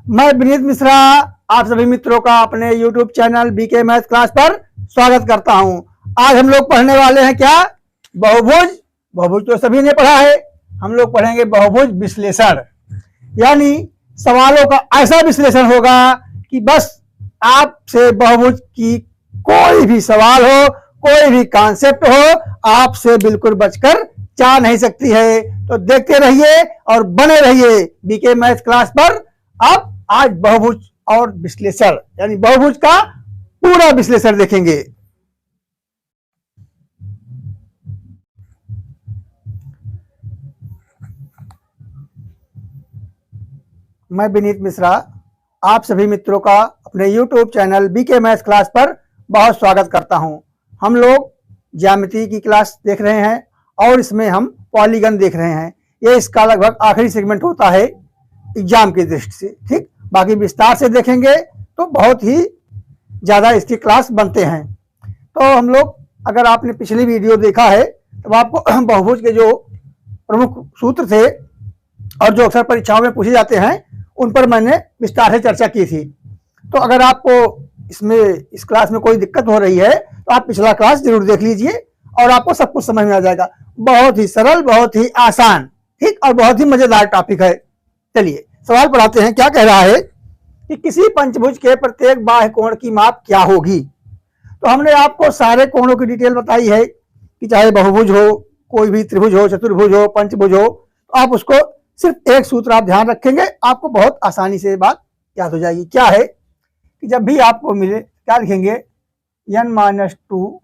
मैं विनीत मिश्रा आप सभी मित्रों का अपने YouTube channel BK math class पर स्वागत करता हूं। आज हम लोग पढ़ने वाले हैं क्या? बहुभुज। बहुभुज तो सभी ने पढ़ा है। हम लोग पढ़ेंगे बहुभुज विश्लेषण, यानी सवालों का ऐसा विश्लेषण होगा कि बस आपसे बहुभुज की कोई भी सवाल हो, कोई भी कॉन्सेप्ट हो, आपसे बिल्कुल बचकर जा नहीं सकती है। तो देखते रहिए और बने रहिए बीके मैथ क्लास पर। अब आज बहुभुज और विश्लेषण यानी बहुभुज का पूरा विश्लेषण देखेंगे। मैं विनीत मिश्रा आप सभी मित्रों का अपने YouTube channel BK math class पर बहुत स्वागत करता हूं। हम लोग ज्यामिति की क्लास देख रहे हैं और इसमें हम पॉलीगन देख रहे हैं। ये इसका लगभग आखिरी सेगमेंट होता है एग्जाम की दृष्टि से। ठीक, बाकी विस्तार से देखेंगे तो बहुत ही ज़्यादा इसकी क्लास बनते हैं। तो हम लोग, अगर आपने पिछली वीडियो देखा है तो आपको बहुभुज के जो प्रमुख सूत्र थे और जो अक्सर परीक्षाओं में पूछे जाते हैं उन पर मैंने विस्तार से चर्चा की थी। तो अगर आपको इस क्लास में कोई दिक्कत हो रही है तो आप पिछला क्लास जरूर देख लीजिए और आपको सब कुछ समझ में आ जाएगा। बहुत ही सरल, बहुत ही आसान, ठीक, और बहुत ही मजेदार टॉपिक है। चलिए सवाल पर आते हैं। क्या कह रहा है कि किसी पंचभुज के प्रत्येक बाह्य कोण की माप क्या होगी? तो हमने आपको सारे कोणों की डिटेल बताई है कि चाहे बहुभुज हो, कोई भी त्रिभुज हो, चतुर्भुज हो, पंचभुज हो, तो आप उसको सिर्फ एक सूत्र आप ध्यान रखेंगे, आपको बहुत आसानी से बात याद हो जाएगी। क्या है कि जब भी आपको मिले क्या लिखेंगे, n-2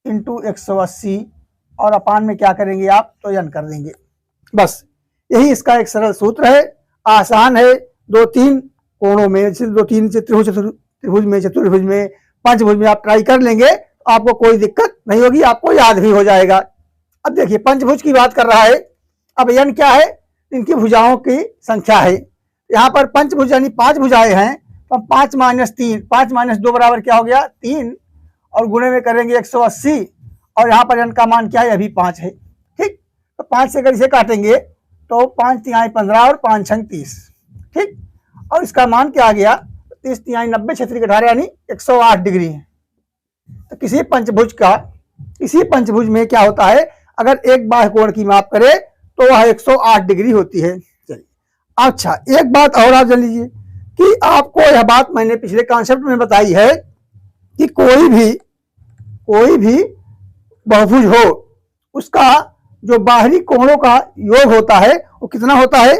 इंटू 180 और अपान में क्या करेंगे आप, तो n कर देंगे। बस यही इसका एक सरल सूत्र है, आसान है। दो तीन कोणों में, दो तीन से त्रिभुज में, चतुर्भुज में, पंचभुज में आप ट्राई कर लेंगे तो आपको कोई दिक्कत नहीं होगी, आपको याद भी हो जाएगा। अब देखिए पंचभुज की बात कर रहा है। अब n क्या है? इनकी भुजाओं की संख्या है। यहाँ पर पंचभुज यानी 5 भुजाएं हैं, तो 5 - 3, 5 - 2 बराबर क्या हो गया, 3, और गुणे में करेंगे 180, और यहाँ पर n का मान क्या है, अभी 5 है। ठीक, तो 5 से अगर इसे काटेंगे तो 5 तिहाई 15 और 5 छंग 30। ठीक, और इसका मान क्या आ गया, 30 तिहाई 90 क्षेत्र 18 यानी 108 डिग्री है। तो किसी पंचभुज में क्या होता है, अगर एक बाह्य कोण की माप करे तो वह 108 डिग्री होती है। चलिए, अच्छा एक बात और आप जान लीजिए कि आपको यह बात मैंने पिछले कॉन्सेप्ट में बताई है कि कोई भी बहुभुज हो, उसका जो बाहरी कोणों का योग होता है वो कितना होता है,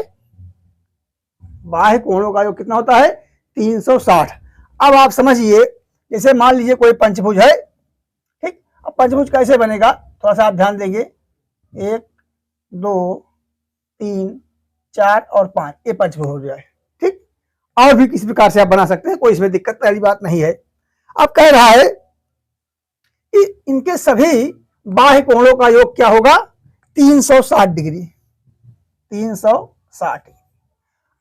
बाह्य कोणों का योग कितना होता है, 360। अब आप समझिए, जैसे मान लीजिए कोई पंचभुज है। ठीक, अब पंचभुज कैसे बनेगा, थोड़ा सा आप ध्यान देंगे। 1 2 3 4 और 5, ये पंचभुज हो जाए। ठीक, और भी किसी प्रकार से आप बना सकते हैं, कोई इसमें दिक्कत वाली बात नहीं है। अब कह रहा है कि इनके सभी बाह्य कोणों का योग क्या होगा, 360 डिग्री। 360।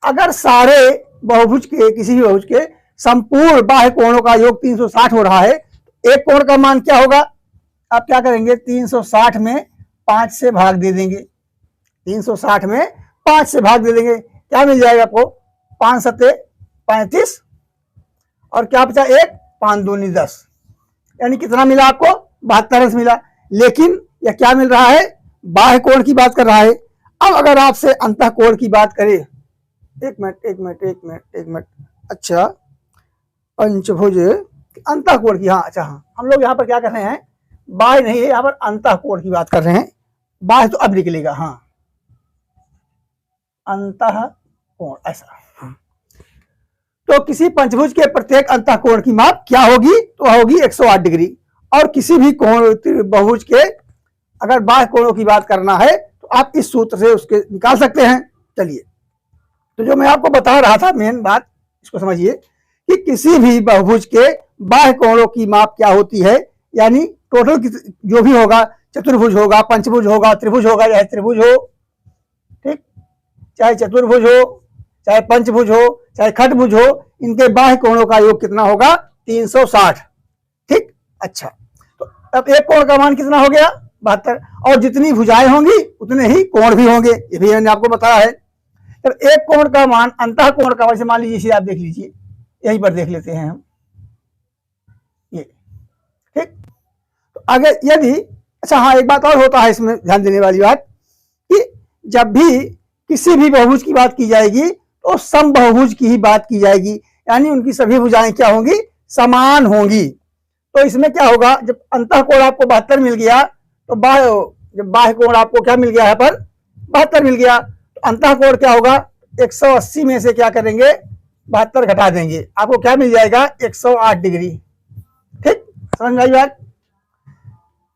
अगर सारे बहुभुज के, किसी भी बहुभुज के संपूर्ण बाह्य कोणों का योग 360 हो रहा है, तो एक कोण का मान क्या होगा? आप क्या करेंगे, 360 में 5 से भाग दे देंगे। 360 में 5 से भाग दे देंगे, क्या मिल जाएगा आपको, 5 सत्ते 35, और क्या बचा 1, 5 दूनी 10, यानी कितना मिला आपको, 72 अंश मिला। लेकिन यह क्या मिल रहा है, बाह्य कोण की बात कर रहा है। अब अगर आपसे अंतः कोण की बात करें, एक मिनट, अच्छा पंचभुज अंतः कोण की, हाँ अच्छा, हाँ हम लोग यहाँ पर क्या कर रहे हैं, बाह्य नहीं है, यहाँ पर अंतः कोण की बात कर रहे हैं। बाह्य तो अब निकलेगा, हाँ अंतः कोण ऐसा। तो किसी पंचभुज के प्रत्येक अंतः कोण की माप क्या होगी, तो होगी 108 डिग्री। और किसी भी कोण बहुभुज के अगर बाह्य कोणों की बात करना है तो आप इस सूत्र से उसके निकाल सकते हैं। चलिए, तो जो मैं आपको बता रहा था मेन बात, इसको समझिए कि किसी भी बहुभुज के बाह्य कोणों की माप क्या होती है, यानी टोटल जो भी होगा, चतुर्भुज होगा, पंचभुज होगा, त्रिभुज होगा, चाहे त्रिभुज हो, ठीक, चाहे चतुर्भुज हो, चाहे पंचभुज हो, चाहे खटभुज हो, इनके बाह्य कोणों का योग कितना होगा, 360। ठीक, अच्छा, तो अब एक कोण का मान कितना हो गया, 72, और जितनी भुजाएं होंगी उतने ही कोण भी होंगे, ये भी मैंने आपको बताया है। तो एक कोण का मान अंतः कोण का, वैसे मान लीजिए इसे आप देख लीजिए, यहीं पर देख लेते हैं हम ये, ठीक। तो अगर यदि, अच्छा हाँ, एक बात और होता है इसमें ध्यान देने वाली बात, कि जब भी किसी भी बहुभुज की बात की जाएगी तो समबाहुभुज की ही बात की जाएगी, यानी उनकी सभी भुजाएं क्या होंगी, समान होंगी। तो इसमें क्या होगा, जब अंतः कोण आपको 72 मिल गया, तो जब बाह्य कोण आपको क्या मिल गया है पर 72 मिल गया, तो अंतः कोण क्या होगा, 180 में से क्या करेंगे, 72 घटा देंगे, आपको क्या मिल जाएगा, 108 डिग्री। ठीक, समझ में आई बात।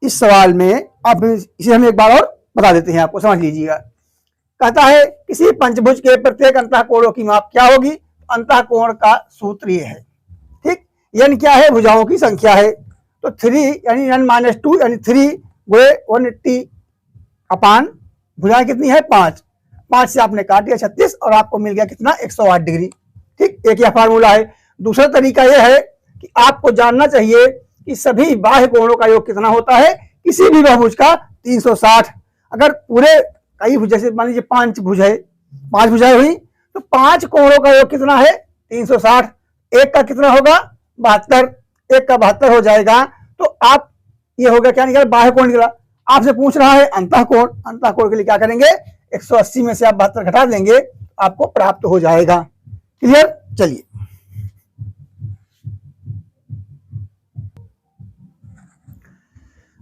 इस सवाल में अब इसे हम एक बार और बता देते हैं आपको, समझ लीजिएगा। कहता है किसी पंचभुज के प्रत्येक अंतः कोणों की माप क्या होगी, अंतः कोण का सूत्र ये है। ठीक, n क्या है, भुजाओं की संख्या है, तो 3 यानी n-2 यानी 3 गुणे 180 अपान भुजाएं कितनी है, 5 से आपने काट दिया 36 और आपको मिल गया कितना, 108 डिग्री। ठीक, एक यह फार्मूला है। दूसरा तरीका यह है कि आपको जानना चाहिए कि सभी बाह्य कोणों का योग कितना होता है किसी भी बहुभुज का, 360। अगर पूरे कई भुज, जैसे मान लीजिए 5 भुज है, 5 भुजाएं हुई, तो 5 कोणों का योग कितना है, 360। एक का कितना होगा, 72, एक का 72 हो जाएगा। तो आप ये हो गया क्या निकला, बाह्य कोण निकला। आपसे पूछ रहा है अंतः कोण, अंतः कोण के लिए क्या करेंगे, 180 में से आप 72 घटा देंगे, आपको प्राप्त हो जाएगा। क्लियर, चलिए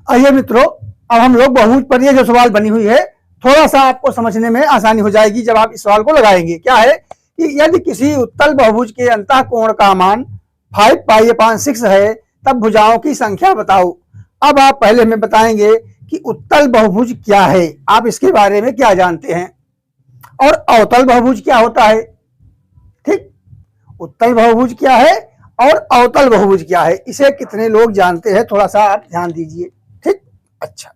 आइए मित्रों, अब हम लोग बहुभुज पर ये जो सवाल बनी हुई है थोड़ा सा आपको समझने में आसानी हो जाएगी जब आप इस सवाल को लगाएंगे। क्या है कि यदि किसी उत्तल बहुभुज के अंतः कोण का मान 5π/6 है, तब भुजाओं की संख्या बताओ। अब आप पहले हमें बताएंगे कि उत्तल बहुभुज क्या है, आप इसके बारे में क्या जानते हैं, और अवतल बहुभुज क्या होता है। ठीक, उत्तल बहुभुज क्या है और अवतल बहुभुज क्या है, इसे कितने लोग जानते हैं, थोड़ा सा आप ध्यान दीजिए। ठीक, अच्छा,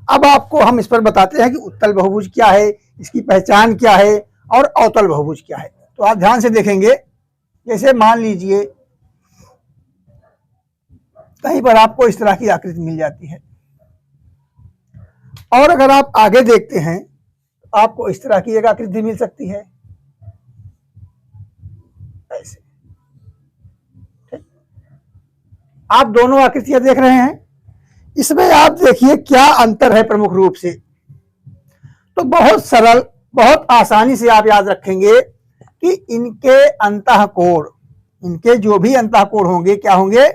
अब आपको हम इस पर बताते हैं कि उत्तल बहुभुज क्या है, इसकी पहचान क्या है, और अवतल बहुभुज क्या है। तो आप ध्यान से देखेंगे, जैसे मान लीजिए कहीं पर आपको इस तरह की आकृति मिल जाती है, और अगर आप आगे देखते हैं तो आपको इस तरह की एक आकृति मिल सकती है, ऐसे। ठीक, आप दोनों आकृतियां देख रहे हैं, इसमें आप देखिए क्या अंतर है प्रमुख रूप से। तो बहुत सरल, बहुत आसानी से आप याद रखेंगे कि इनके अंतः कोण, इनके जो भी अंतः कोण होंगे क्या होंगे,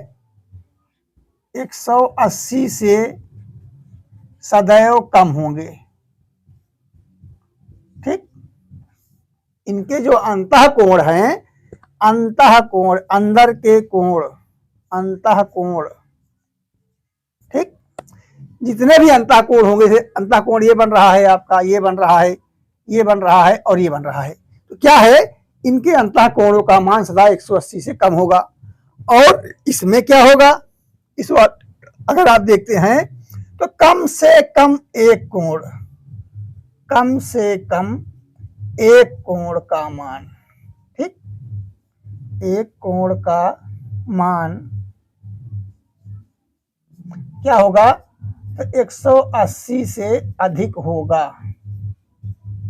180 से सदैव कम होंगे। ठीक, इनके जो अंतः कोण हैं, अंतः कोण अंदर के कोण, अंतः कोण, ठीक, जितने भी अंतः कोण होंगे, अंतः कोण ये बन रहा है आपका, ये बन रहा है, ये बन रहा है और ये बन रहा है, तो क्या है, इनके अंतः कोणों का मान सदा 180 से कम होगा। और इसमें क्या होगा, इस वक्त अगर आप देखते हैं तो कम से कम एक कोण, कम से कम एक कोण का मान, ठीक, एक कोण का मान क्या होगा, तो 180 से अधिक होगा।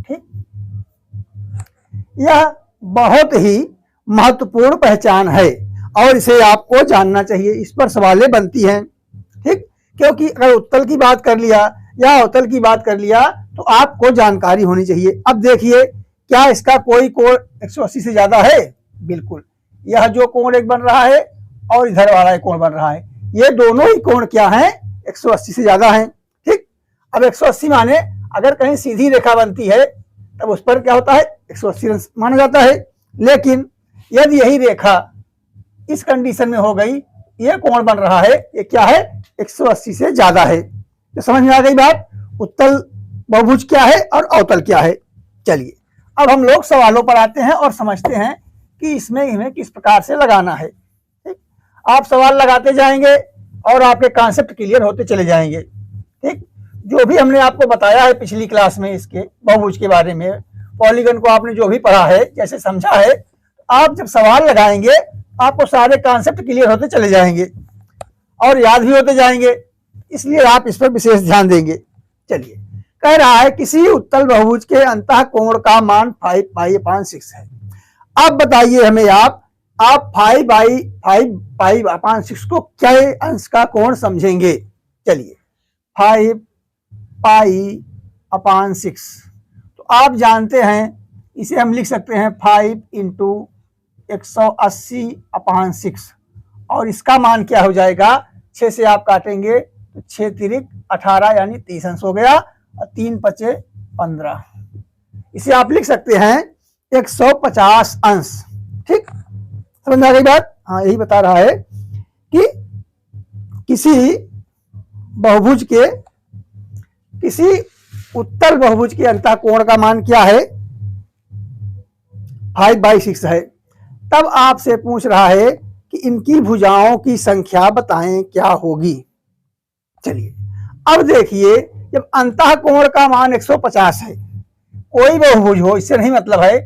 ठीक, यह बहुत ही महत्वपूर्ण पहचान है और इसे आपको जानना चाहिए, इस पर सवालें बनती हैं। ठीक, क्योंकि अगर उत्तल की बात कर लिया या अवतल की बात कर लिया तो आपको जानकारी होनी चाहिए। अब देखिए, क्या इसका कोई कोण 180 से ज्यादा है, बिल्कुल। यह जो कोण एक बन रहा है और इधर वाला एक कोण बन रहा है, ये दोनों ही कोण क्या हैं, 180 से ज्यादा हैं। ठीक, अब 180 माने अगर कहीं सीधी रेखा बनती है तब उस पर क्या होता है, 180 माना जाता है। लेकिन यदि यही रेखा इस कंडीशन में हो गई, ये कोण बन रहा है, ये क्या है, 180 से ज्यादा है। तो समझ में आ गई बात, उत्तल बहुभुज क्या है और अवतल क्या है। चलिए अब हम लोग सवालों पर आते हैं और समझते हैं कि इसमें हमें किस प्रकार से लगाना है। ठीक, आप सवाल लगाते जाएंगे और आपके कॉन्सेप्ट क्लियर होते चले जाएंगे। ठीक, जो भी हमने आपको बताया है पिछली क्लास में इसके बहुभुज के बारे में, पॉलीगन को आपने जो भी पढ़ा है, जैसे समझा है, आप जब सवाल लगाएंगे आपको सारे कॉन्सेप्ट क्लियर होते चले जाएंगे और याद भी होते जाएंगे, इसलिए आप इस पर विशेष ध्यान देंगे। चलिए कह रहा है किसी उत्तल बहुभुज के अंतः कोण का मान 5π/6 है। अब बताइए हमें आप 5π/6 को क्या अंश का कोण समझेंगे? चलिए 5π/6 तो आप जानते हैं इसे हम लिख सकते हैं 5 × 180/6 और इसका मान क्या हो जाएगा? 6 से आप काटेंगे तो 6 तिरिक 18 यानी 30 अंश हो गया और 3 पचे 15। इसे आप लिख सकते हैं 150 अंश। ठीक, समझ में आ गई बात? हाँ, यही बता रहा है कि किसी बहुभुज के किसी उत्तल बहुभुज के अंतः कोण का मान क्या है? 5/6 है। तब आपसे पूछ रहा है कि इनकी भुजाओं की संख्या बताएं क्या होगी। चलिए अब देखिए, जब अंतः कोण का मान 150 है, कोई बहुभुज हो, इससे नहीं मतलब है।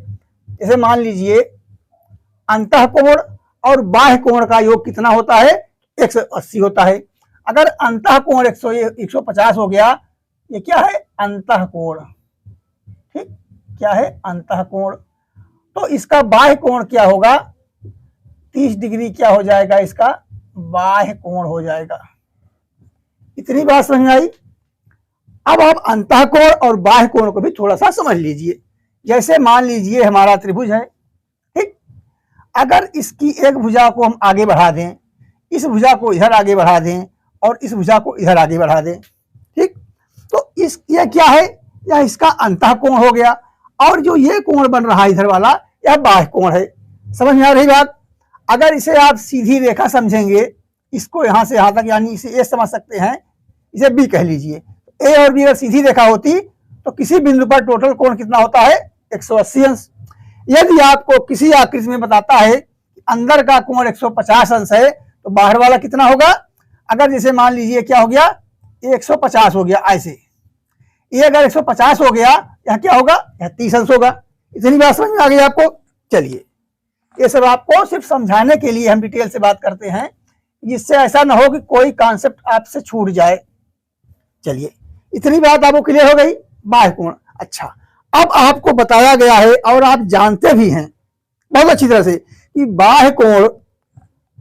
जैसे मान लीजिए अंतः कोण और बाह्य कोण का योग कितना होता है? 180 होता है। अगर अंतः कोण 150 हो गया, ये क्या है? अंतः कोण। ठीक, क्या है? अंतः कोण। तो इसका बाह्य कोण क्या होगा? 30 डिग्री क्या हो जाएगा? इसका बाह्य कोण हो जाएगा। इतनी बात समझ में आई? अब आप अंतः कोण और बाह्य कोण को भी थोड़ा सा समझ लीजिए। जैसे मान लीजिए हमारा त्रिभुज है, ठीक, अगर इसकी एक भुजा को हम आगे बढ़ा दें, इस भुजा को इधर आगे बढ़ा दें और इस भुजा को इधर आगे बढ़ा दें, ठीक, तो ये क्या है? यह इसका अंतः कोण हो गया और जो ये कोण बन रहा है इधर वाला, यह बाह्य कोण है। समझ में आ रही बात? अगर इसे आप सीधी रेखा समझेंगे, इसको यहां से यहां तक, यानी इसे ए समझ सकते हैं, इसे बी कह लीजिए। ए और बी अगर सीधी रेखा होती तो किसी बिंदु पर टोटल कोण कितना होता है? 180 अंश। यदि आपको किसी आकृति में बताता है कि अंदर का कोण 150 अंश है तो बाहर वाला कितना होगा? अगर जैसे मान लीजिए क्या हो गया? 150 हो गया, ऐसे ये अगर 150 हो गया, यह क्या होगा? यह 30 अंश होगा। इतनी बात समझ में आ गई आपको? चलिए, ये सब आपको सिर्फ समझाने के लिए हम डिटेल से बात करते हैं, जिससे ऐसा ना हो कि कोई कॉन्सेप्ट आपसे छूट जाए। चलिए, इतनी बात आपको क्लियर हो गई? बाह्य कोण। अच्छा, अब आपको बताया गया है और आप जानते भी हैं बहुत अच्छी तरह से कि बाह्य कोण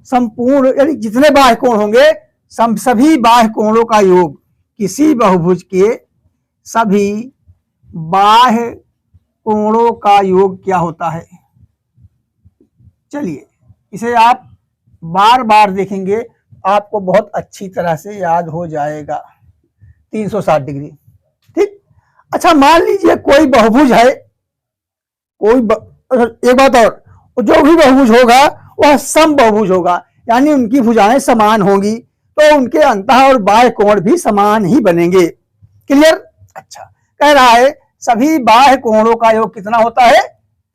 संपूर्ण, यानी जितने बाह्य कोण होंगे सभी बाह्य कोणों का योग, किसी बहुभुज के सभी बाह्य कोणों का योग क्या होता है? चलिए, इसे आप बार बार देखेंगे, आपको बहुत अच्छी तरह से याद हो जाएगा। 360 डिग्री। ठीक, अच्छा मान लीजिए कोई बहुभुज है, एक बात और, जो भी बहुभुज होगा वह सम बहुभुज होगा, यानी उनकी भुजाएं समान होंगी, तो उनके अंतः और बाह्य कोण भी समान ही बनेंगे। क्लियर? अच्छा, कह रहा है सभी बाह्य कोणों का योग कितना होता है?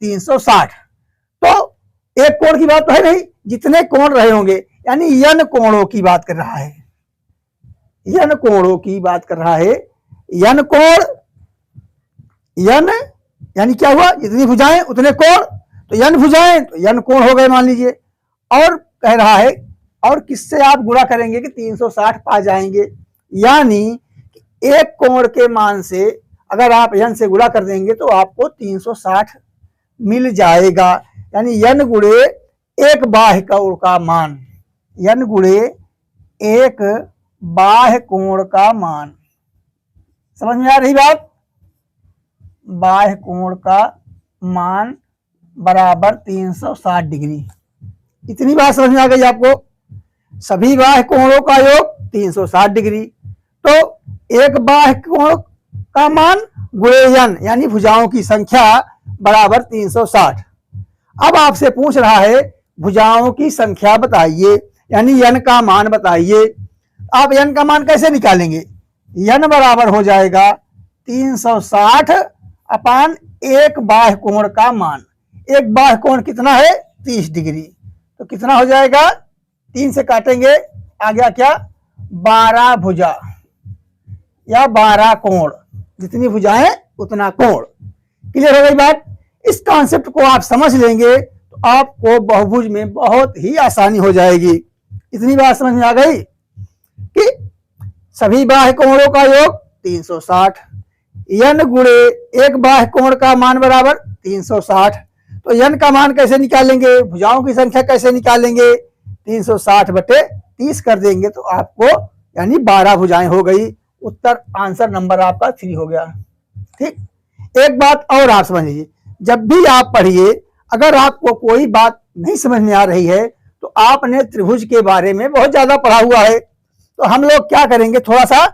360। तो एक कोण की बात तो है नहीं, जितने कोण रहे होंगे, यानी यन कोणों की बात कर रहा है। यन कोणों की बात कर रहा है। यन कोण, यन यानी क्या हुआ? जितनी भुजाएं उतने कोण, तो यन भुजाएं तो यन कोण हो गए मान लीजिए। और कह रहा है, और किससे आप गुणा करेंगे कि 360 पा जाएंगे, यानी एक कोण के मान से अगर आप यन से गुणा कर देंगे तो आपको 360 मिल जाएगा। यानी यन गुणे एक बाह्य कोण का मान, यन गुणे एक बाह्य कोण का मान। समझ में आ रही बात? बाह्य कोण का मान बराबर 360 डिग्री। इतनी बात समझ में आ गई आपको? सभी बाह्य कोणों का योग 360 डिग्री, तो एक बाह्य कोण का मान गुणे यन, यानी भुजाओं की संख्या बराबर 360। अब आपसे पूछ रहा है भुजाओं की संख्या बताइए, यानी यन का मान बताइए। आप यन का मान कैसे निकालेंगे? यन बराबर हो जाएगा 360 अपान एक बाह्य कोण का मान। एक बाह्य कोण कितना है? 30 डिग्री। तो कितना हो जाएगा? 3 से काटेंगे, आ गया क्या? 12 भुजा या 12 कोण। जितनी भुजाएं उतना कोण। क्लियर हो गई बात? इस कॉन्सेप्ट को आप समझ लेंगे तो आपको बहुभुज में बहुत ही आसानी हो जाएगी। इतनी बात समझ में आ गई कि सभी बाह्य कोणों का योग 360, यन गुणे एक बाह्य कोण का मान बराबर 360। तो यन का मान कैसे निकालेंगे, भुजाओं की संख्या कैसे निकालेंगे, 360 बटे 30 कर देंगे तो आपको यानी 12 भुजाएं हो गई। उत्तर आंसर नंबर आपका 3 हो गया। ठीक, एक बात और आप समझ लीजिए, जब भी आप पढ़िए अगर आपको कोई बात नहीं समझ में आ रही है तो आपने त्रिभुज के बारे में बहुत ज्यादा पढ़ा हुआ है, तो हम लोग क्या करेंगे, थोड़ा सा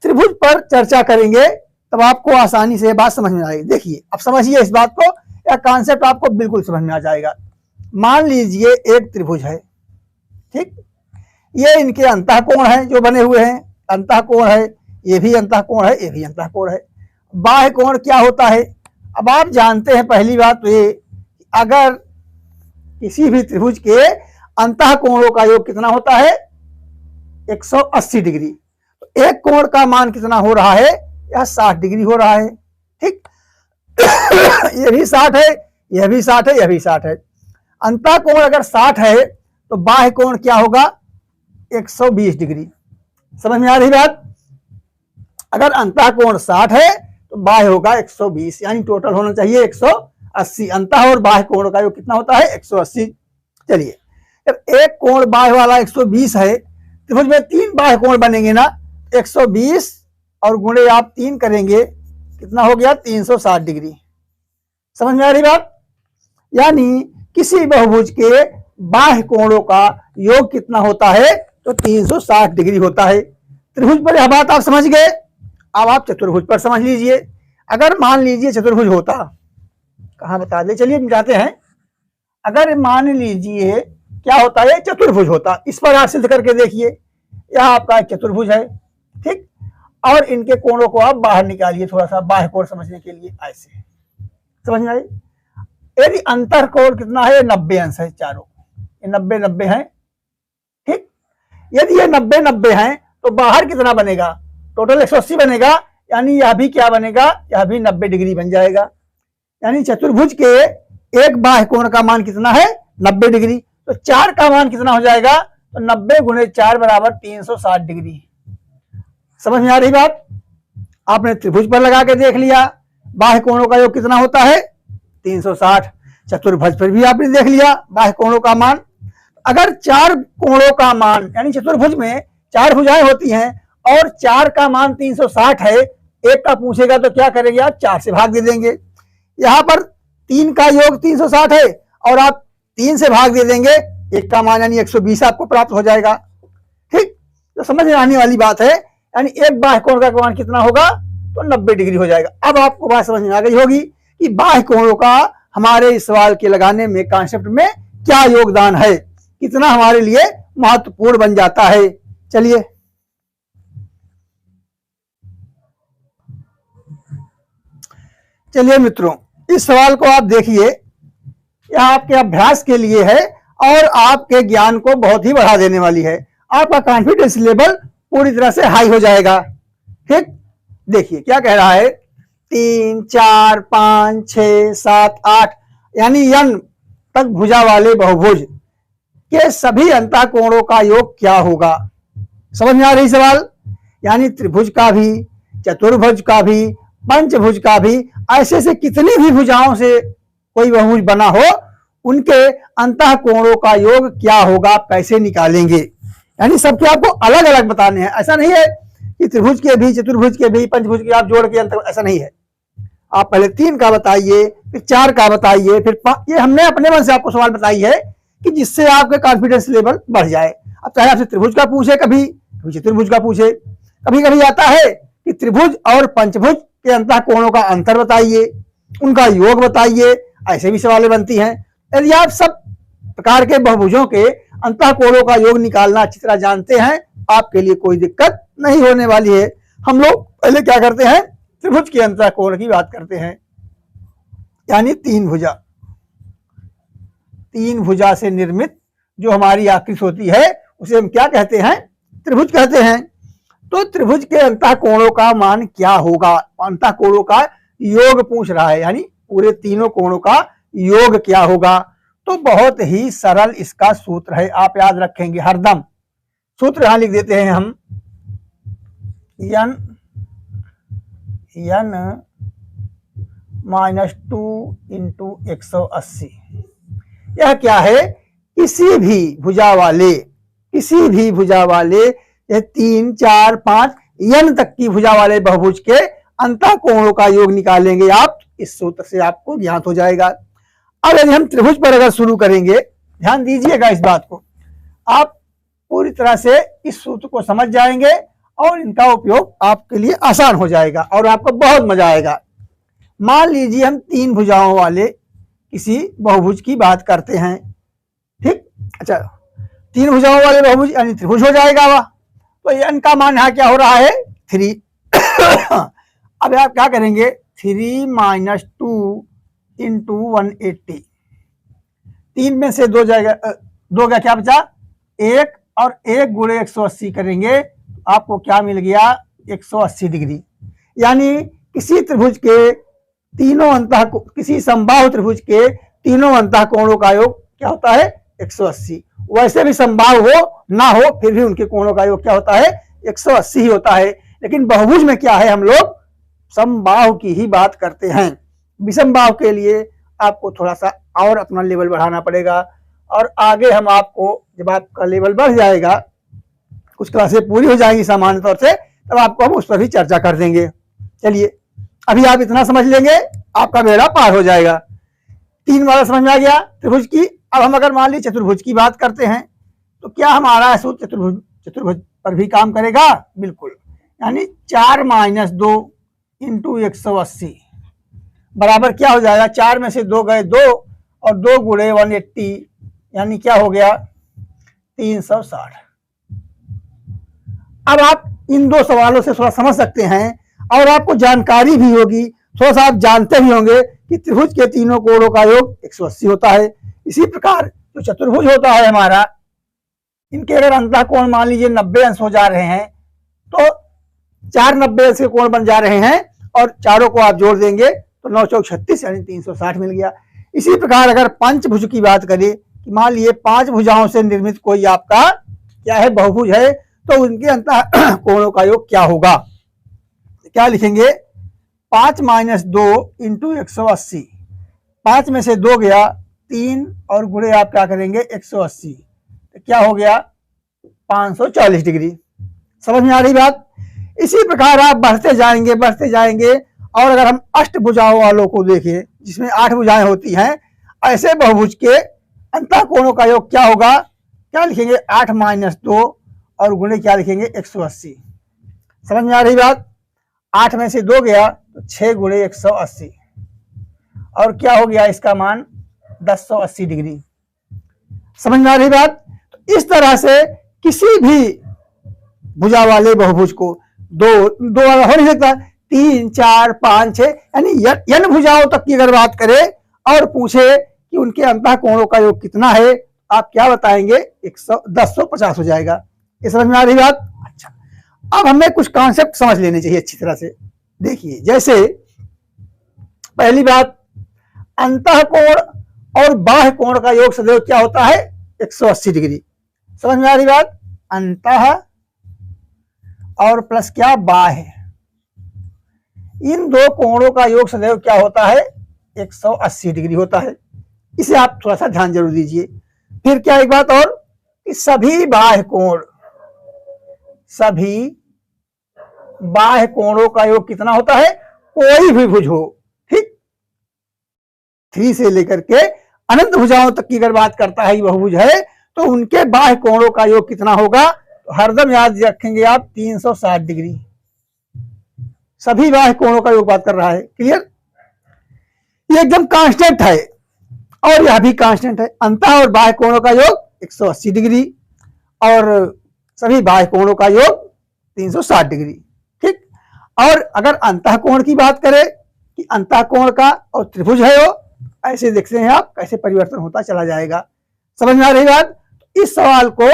त्रिभुज पर चर्चा करेंगे, तब आपको आसानी से बात समझ में आएगी। देखिए अब समझिए इस बात को, या कॉन्सेप्ट आपको बिल्कुल समझ में आ जाएगा। मान लीजिए एक त्रिभुज है, ठीक, ये इनके अंतःकोण है जो बने हुए हैं, अंतःकोण है, ये भी अंतःकोण है, ये भी अंतःकोण है। बाह्य कोण क्या होता है, अब आप जानते हैं पहली बात तो ये, अगर किसी भी त्रिभुज के अंतःकोणों का योग कितना होता है, 180 डिग्री। तो एक कोण का मान कितना हो रहा है, यह 60 डिग्री हो रहा है। ठीक, ये भी 60 है, यह भी 60 है, यह भी 60 है। अंतःकोण अगर 60 है तो बाह्य कोण क्या होगा, 120 डिग्री। समझ में आ रही बात, अगर अंतःकोण 60 है तो बाह्य होगा 120, यानी टोटल होना चाहिए 180। अंतः और बाह्य कोण का योग कितना होता है, 180। चलिए, जब एक कोण बाह्य वाला 120 है, त्रिभुज में 3 बाह्य कोण बनेंगे ना, 120 और गुणे आप 3 करेंगे, कितना हो गया, 360 डिग्री। समझ में आ रही बात, यानी किसी बहुभुज के बाह्य कोणों का योग कितना होता है, तो 360 डिग्री होता है। त्रिभुज पर यह बात आप समझ गए। अब आप चतुर्भुज पर समझ लीजिए। अगर मान लीजिए चतुर्भुज होता, कहां बता दे, चलिए हम जाते हैं। अगर मान लीजिए क्या होता है, चतुर्भुज होता, इस पर आप सिद्ध करके देखिए। यह आपका चतुर्भुज है, ठीक, और इनके कोणों को आप बाहर निकालिए, थोड़ा सा बाह्य कोण समझने के लिए, ऐसे समझ में आई। यदि अंतर कोण कितना है, 90 अंश है चारों, ये 90-90 है। ठीक, यदि ये 90-90 है तो बाहर कितना बनेगा, टोटल 180 बनेगा, यानी यह भी क्या बनेगा, यह भी 90 डिग्री बन जाएगा। यानी चतुर्भुज के एक बाह्य कोण का मान कितना है, 90 डिग्री। तो 4 का मान कितना हो जाएगा, तो 90 गुणे 4 बराबर 360 डिग्री। समझ में आ रही बात, आपने त्रिभुज पर लगा के देख लिया, बाह्य कोणों का योग कितना होता है, 360। चतुर्भुज पर भी आपने देख लिया बाह्य कोणों का मान। अगर 4 कोणों का मान, यानी चतुर्भुज में 4 भुजाएं होती हैं और 4 का मान 360 है, एक का पूछेगा तो क्या करेंगे आप, 4 से भाग दे देंगे। यहां पर 3 का योग 360 है और आप 3 से भाग दे देंगे, एक का मान यानी 120 आपको प्राप्त हो जाएगा। ठीक, तो समझ में आने वाली बात है, यानी एक बाह्य कोण का मान कितना होगा, तो 90 डिग्री हो जाएगा। अब आपको बात समझ में आ गई होगी कि बाह्य कोणों का हमारे इस सवाल के लगाने में, कॉन्सेप्ट में क्या योगदान है, कितना हमारे लिए महत्वपूर्ण बन जाता है। चलिए, चलिए मित्रों, इस सवाल को आप देखिए, यह आपके अभ्यास के लिए है और आपके ज्ञान को बहुत ही बढ़ा देने वाली है। आपका कॉन्फिडेंस लेवल पूरी तरह से हाई हो जाएगा। ठीक, देखिए क्या कह रहा है, 3, 4, 5, 6, 7, 8 यानी n तक भुजा वाले बहुभुज के सभी अंतःकोणों का योग क्या होगा। समझ में आ रही सवाल, यानी त्रिभुज का भी, चतुर्भुज का भी, पंचभुज का भी, ऐसे से कितनी भी भुजाओं से कोई बहुभुज बना हो, उनके अंतःकोणों का योग क्या होगा, कैसे निकालेंगे। यानी सबके आपको अलग अलग बताने हैं। ऐसा नहीं है कि त्रिभुज के भी, चतुर्भुज के भी, पंचभुज के आप जोड़ के अंतर, ऐसा नहीं है। आप पहले 3 का बताइए, फिर 4 का बताइए, फिर ये हमने अपने मन से आपको सवाल बताई है कि जिससे आपके कॉन्फिडेंस लेवल बढ़ जाए। अब चाहे आपसे त्रिभुज का पूछे, कभी चतुर्भुज का पूछे, कभी कभी आता है कि त्रिभुज और पंचभुज के अंतःकोणों का अंतर बताइए, उनका योग बताइए, ऐसे भी सवालें बनती हैं। यदि आप सब प्रकार के बहुभुजों के अंतःकोणों का योग निकालना अच्छी तरह जानते हैं, आपके लिए कोई दिक्कत नहीं होने वाली है। हम लोग पहले क्या करते हैं, त्रिभुज के अंतःकोण की बात करते हैं, यानी 3 भुजा, 3 भुजा से निर्मित जो हमारी आकृति होती है उसे हम क्या कहते हैं, त्रिभुज कहते हैं। तो त्रिभुज के अंतःकोणों का मान क्या होगा, अंतःकोणों का योग पूछ रहा है, यानी पूरे तीनों कोणों का योग क्या होगा। तो बहुत ही सरल इसका सूत्र है, आप याद रखेंगे हरदम। सूत्र यहां लिख देते हैं हम, n n माइनस 2 इंटू 180। यह क्या है? किसी भी भुजा वाले ये 3, 4, 5 n तक की भुजा वाले बहुभुज के अंतः कोणों का योग निकालेंगे आप, इस सूत्र से आपको ज्ञात हो जाएगा। अब यदि हम त्रिभुज पर अगर शुरू करेंगे, ध्यान दीजिएगा इस बात को, आप पूरी तरह से इस सूत्र को समझ जाएंगे और इनका उपयोग आपके लिए आसान हो जाएगा और आपको बहुत मजा आएगा। मान लीजिए हम 3 भुजाओं वाले किसी बहुभुज की बात करते हैं, ठीक। अच्छा, 3 भुजाओं वाले बहुभुज यानी त्रिभुज हो जाएगा वह। तो n का मान यहाँ क्या हो रहा है? 3। अब आप क्या करेंगे? 3 माइनस 2 इंटू 180। 3 में से 2 जाएगा, 2 का क्या बचा? 1, और 1 गुणे 180 करेंगे, आपको क्या मिल गया? 180 डिग्री। यानी किसी त्रिभुज के तीनों अंतः, किसी समबाहु त्रिभुज के तीनों अंतः कोणों का योग क्या होता है? 180। वैसे भी समबाहु हो ना हो, फिर भी उनके कोणों का योग क्या होता है? 180 ही होता है। लेकिन बहुभुज में क्या है? हम लोग समबाहु की ही बात करते हैं। विषमबाहु के लिए आपको थोड़ा सा और अपना लेवल बढ़ाना पड़ेगा, और आगे हम आपको, जब आपका लेवल बढ़ जाएगा, कुछ क्लासें पूरी हो जाएंगी सामान्य तौर से, तब आपको हम उस पर भी चर्चा कर देंगे। चलिए, अभी आप इतना समझ लेंगे, आपका बेड़ा पार हो जाएगा। 3 वाला समझ में आ गया त्रिभुज की। अब हम अगर मान ली चतुर्भुज की बात करते हैं, तो क्या हमारा सूत्र चतुर्भुज पर भी काम करेगा? बिल्कुल। यानी 4 माइनस 2 इंटू 180 बराबर क्या हो जाएगा? 4 में से 2 गए 2, और 2 गुणे 180 यानी क्या हो गया? 360। अब आप इन 2 सवालों से थोड़ा समझ सकते हैं, और आपको जानकारी भी होगी, थोड़ा सा आप जानते भी होंगे कि त्रिभुज के तीनों कोणों का योग 180 होता है। इसी प्रकार जो चतुर्भुज होता है हमारा, इनके अगर अंतः कोण मान लीजिए 90 अंश हो जा रहे हैं, तो 4 90 अंश के कोण बन जा रहे हैं, और चारों को आप जोड़ देंगे तो 9 चौक 36 यानी 360 मिल गया। इसी प्रकार अगर पंचभुज की बात करें, कि मान लीजिए 5 भुजाओं से निर्मित कोई आपका क्या है? बहुभुज है, तो उनके अंतः कोणों का योग क्या होगा? क्या लिखेंगे? 5 माइनस 2 इंटू 180। 5 में से 2 गया 3, और गुणे आप क्या करेंगे? 180, तो क्या हो गया? 540 डिग्री। समझ में आ रही बात? इसी प्रकार आप बढ़ते जाएंगे, और अगर हम अष्टभुजाओं वालों को देखें, जिसमें 8 भुजाएं होती हैं, ऐसे बहुभुज के अंतः कोणों का योग क्या होगा? क्या लिखेंगे? 8 माइनस 2, और गुणे क्या लिखेंगे? 180। समझ में आ रही बात? 8 में से 2 गया तो 6 गुणे 180, और क्या हो गया इसका मान? 1080 डिग्री। समझ में आ रही बात? तो इस तरह से किसी भी भुजा वाले बहुभुज को दो वाला हो नहीं सकता, 3, 4, 5, 6 यानी n भुजाओं तक की अगर बात करें और पूछे कि उनके अंतः कोणों का योग कितना है, आप क्या बताएंगे? 1050 हो जाएगा। ये समझ में आ रही बात? अच्छा, अब हमें कुछ कॉन्सेप्ट समझ लेने चाहिए अच्छी तरह से। देखिए, जैसे पहली बात, अंतः कोण और बाह्य कोण का योग सदैव क्या होता है? 180 डिग्री। समझ में आ रही बात? अंतः और प्लस क्या? बाह्य। इन 2 कोणों का योग सदैव क्या होता है? 180 डिग्री होता है। इसे आप थोड़ा सा ध्यान जरूर दीजिए। फिर क्या एक बात और, कि सभी बाह्य कोणों का योग कितना होता है? कोई भी भुज हो, ठीक, 3 से लेकर के अनंत भुजाओं तक की अगर बात करता है बहुभुज है, तो उनके बाह्य कोणों का योग कितना होगा? तो हरदम याद रखेंगे आप 360 डिग्री। सभी बाह्य कोणों का योग बात कर रहा है। क्लियर? ये एकदम कांस्टेंट है, और यह भी कांस्टेंट है। अंतः और बाह्य कोणों का योग 180 डिग्री, और सभी बाह्य कोणों का योग 360 डिग्री, ठीक। और अगर अंतः कोण की बात करें, कि अंतः कोण का और त्रिभुज है वो, ऐसे देखते हैं आप कैसे परिवर्तन होता चला जाएगा। समझ में आ रही बात? इस सवाल को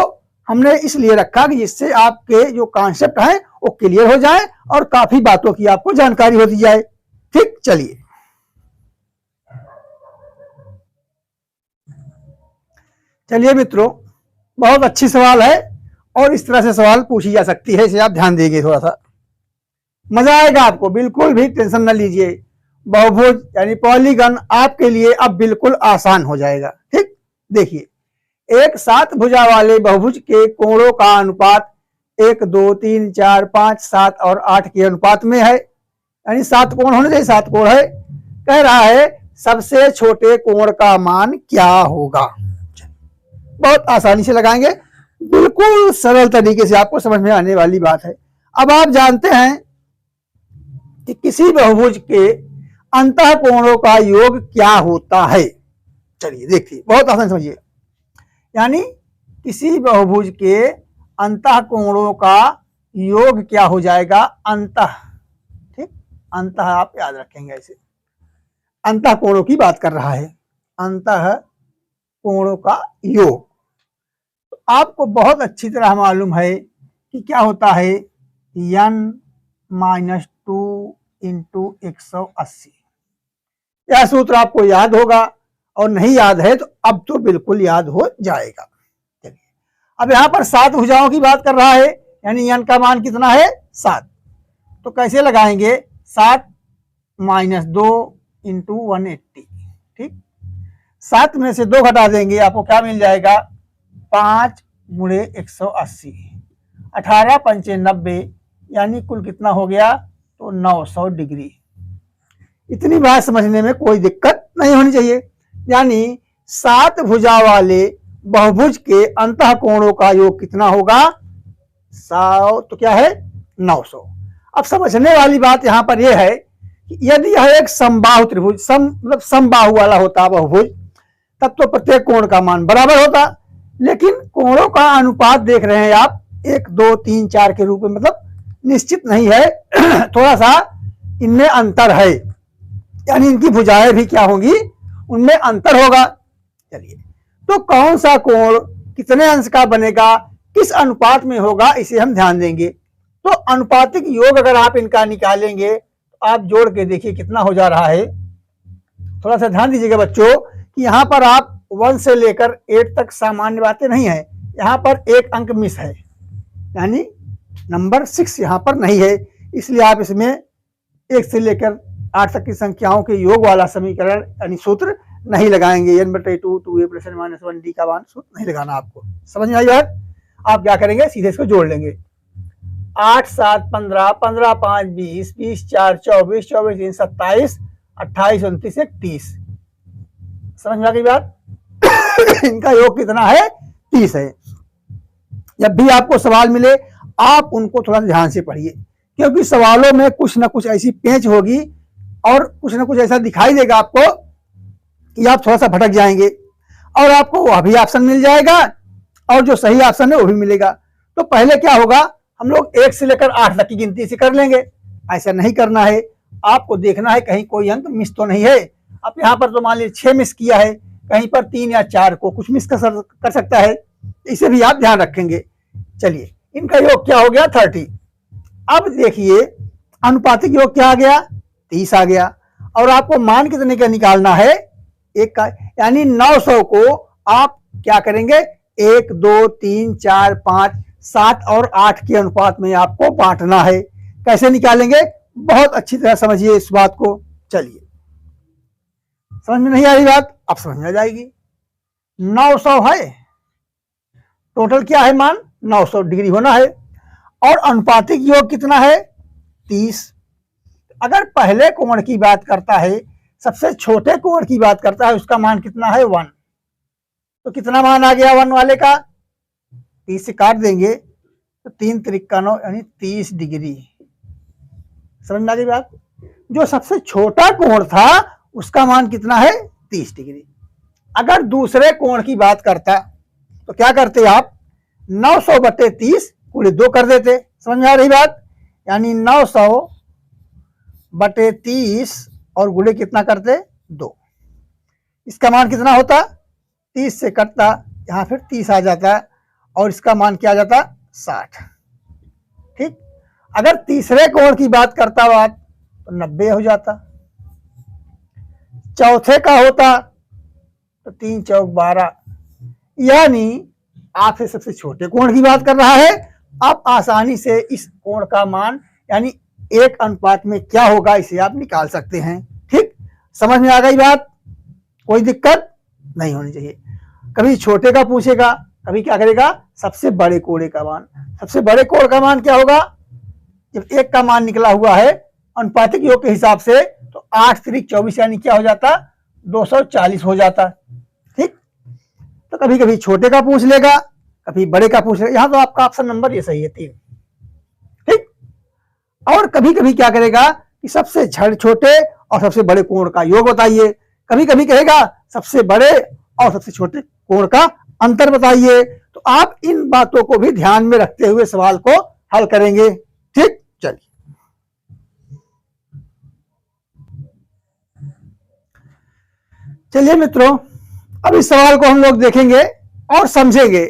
हमने इसलिए रखा कि जिससे आपके जो कॉन्सेप्ट हैं वो क्लियर हो जाए और काफी बातों की आपको जानकारी होती जाए, ठीक। चलिए मित्रों, बहुत अच्छी सवाल है, और इस तरह से सवाल पूछी जा सकती है, इसे आप ध्यान देंगे थोड़ा सा। मजा आएगा आपको, बिल्कुल भी टेंशन न लीजिए। बहुभुज यानी पॉलीगन आपके लिए अब बिल्कुल आसान हो जाएगा। ठीक, देखिए, एक 7 भुजा वाले बहुभुज के कोणों का अनुपात 1, 2, 3, 4, 5, 7 और 8 के अनुपात में है, यानी 7 कोण होने चाहिए, 7 कोण है। कह रहा है सबसे छोटे कोण का मान क्या होगा। बहुत आसानी से लगाएंगे, बिल्कुल सरल तरीके से आपको समझ में आने वाली बात है। अब आप जानते हैं कि किसी बहुभुज के अंतः कोणों का योग क्या होता है। चलिए देखिए, बहुत आसान समझिए, यानी किसी बहुभुज के अंतः कोणों का योग क्या हो जाएगा, अंतः। ठीक, अंतः आप याद रखेंगे ऐसे, अंतः कोणों की बात कर रहा है, अंतः कोणों का योग। तो आपको बहुत अच्छी तरह मालूम है कि क्या होता है, n-2 इंटू 180। यह सूत्र आपको याद होगा, और नहीं याद है तो अब तो बिल्कुल याद हो जाएगा। चलिए, अब यहां पर 7 भुजाओं की बात कर रहा है, यानी n का मान कितना है, 7। तो कैसे लगाएंगे, 7 - 2 इंटू 180। ठीक, 7 में से 2 घटा देंगे, आपको क्या मिल जाएगा, 5 गुणे 180, 18 पंचे 90, यानी कुल कितना हो गया, तो 900 डिग्री। इतनी बात समझने में कोई दिक्कत नहीं होनी चाहिए। यानी 7 भुजा वाले बहुभुज के अंतः कोणों का योग कितना होगा, 100, तो क्या है, 900। अब समझने वाली बात यहां पर यह है कि यदि यह एक समबाहु त्रिभुज, मतलब समबाहु वाला होता बहुभुज, तब तो प्रत्येक कोण का मान बराबर होता। लेकिन कोणों का अनुपात देख रहे हैं आप, 1, 2, 3, 4 के रूप में, मतलब निश्चित नहीं है, थोड़ा सा इनमें अंतर है, यानी इनकी भुजाएं भी क्या होंगी, उनमें अंतर होगा। चलिए, तो कौन सा कोण कितने अंश का बनेगा, किस अनुपात में होगा, इसे हम ध्यान देंगे। तो अनुपातिक योग अगर आप इनका निकालेंगे तो आप जोड़ के देखिए कितना हो जा रहा है। थोड़ा सा ध्यान दीजिएगा बच्चों कि यहाँ पर आप 1 से लेकर 8 तक सामान्य बातें नहीं है, यहाँ पर एक अंक मिस है, यानी नंबर 6 यहाँ पर नहीं है, इसलिए आप इसमें 1 से लेकर 8 तक की संख्याओं के योग वाला समीकरण यानी सूत्र नहीं लगाएंगे। n/2 2a + n - 1d का मान सूत्र नहीं लगाना आपको। समझ में आई बात? आप क्या करेंगे, सीधे इसको जोड़ लेंगे। 8 7 15, 15 5 20, 20 4 24, 24 3 27, 28 29 1 30। समझ में आ गई बात? इनका योग कितना है, 30 है। जब भी आपको सवाल मिले आप उनको थोड़ा ध्यान से पढ़िए, क्योंकि सवालों में कुछ ना कुछ ऐसी पेंच होगी और कुछ ना कुछ ऐसा दिखाई देगा आपको कि आप थोड़ा सा भटक जाएंगे, और आपको वह भी ऑप्शन मिल जाएगा और जो सही ऑप्शन है वो भी मिलेगा। तो पहले क्या होगा, हम लोग 1 से लेकर 8 तक की गिनती से कर लेंगे। ऐसा नहीं करना है, आपको देखना है कहीं कोई अंक मिस तो नहीं है। अब यहाँ पर तो मान लीजिए 6 मिस किया है, कहीं पर 3 या 4 को कुछ मिस कर सकता है, इसे भी आप ध्यान रखेंगे। चलिए, इनका योग क्या हो गया, 30। अब देखिए अनुपातिक योग क्या आ गया, 30 आ गया, और आपको मान कितने का निकालना है, 1 का, यानी 900 को आप क्या करेंगे, 1 2 3 4 5 7 और 8 के अनुपात में आपको बांटना है। कैसे निकालेंगे, बहुत अच्छी तरह समझिए इस बात को। चलिए, समझ में नहीं आ रही बात, अब समझ में आ जाएगी। 900 है, टोटल क्या है मान, 900 डिग्री होना है, और अनुपातिक योग कितना है, 30। अगर पहले कोण की बात करता है, सबसे छोटे कोण की बात करता है, उसका मान कितना है, 1। तो कितना मान आ गया 1 वाले का, 30 से काट देंगे तो 3 × 9 यानी 30 डिग्री। समझ में आ गई बात? जो सबसे छोटा कोण था उसका मान कितना है, 30 डिग्री। अगर दूसरे कोण की बात करता तो क्या करते आप, 900/30 × 2 कर देते। समझ में आ रही बात? यानी 900/30 और गुणे कितना करते, 2। इसका मान कितना होता, 30 से कटता, यहाँ फिर 30 आ जाता, और इसका मान क्या आ जाता, 60। ठीक, अगर तीसरे कोण की बात करता बात तो 90 हो जाता। चौथे का होता तो 3 चौक 12, यानी आपसे सबसे छोटे कोण की बात कर रहा है। आप आसानी से इस कोण का मान यानी एक अनुपात में क्या होगा इसे आप निकाल सकते हैं। ठीक, समझ में आ गई बात? कोई दिक्कत नहीं होनी चाहिए। कभी छोटे का पूछेगा, कभी क्या करेगा, सबसे बड़े कोड़े का मान। सबसे बड़े कोण का मान क्या होगा? जब एक का मान निकला हुआ है अनुपातिक योग के हिसाब से तो 8 त्रिक 24 यानी क्या हो जाता, 240 हो जाता। ठीक, तो कभी कभी छोटे का पूछ लेगा, कभी बड़े का पूछ लेगा। यहां तो आपका ऑप्शन नंबर ये सही है 3। ठीक, और कभी कभी क्या करेगा कि सबसे छोटे और सबसे बड़े कोण का योग बताइए। कभी कभी कहेगा सबसे बड़े और सबसे छोटे कोण का अंतर बताइए। तो आप इन बातों को भी ध्यान में रखते हुए सवाल को हल करेंगे। ठीक, चलिए चलिए मित्रों, अब इस सवाल को हम लोग देखेंगे और समझेंगे।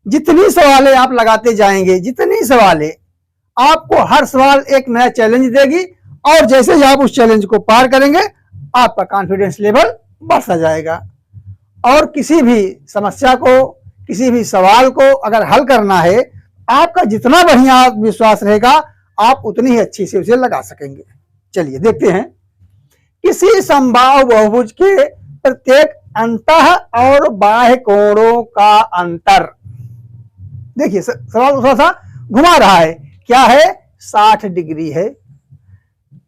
जितनी सवालें आप लगाते जाएंगे, जितनी सवालें, आपको हर सवाल एक नया चैलेंज देगी और जैसे ही आप उस चैलेंज को पार करेंगे आपका कॉन्फिडेंस लेवल बढ़ता जाएगा। और किसी भी समस्या को, किसी भी सवाल को अगर हल करना है, आपका जितना बढ़िया विश्वास रहेगा आप उतनी ही अच्छी से उसे लगा सकेंगे। चलिए देखते हैं। किसी समबाहु बहुभुज के प्रत्येक अंतः और बाह्य कोणों का अंतर। देखिए सवाल थोड़ा सा घुमा रहा है। क्या है? 60 डिग्री है।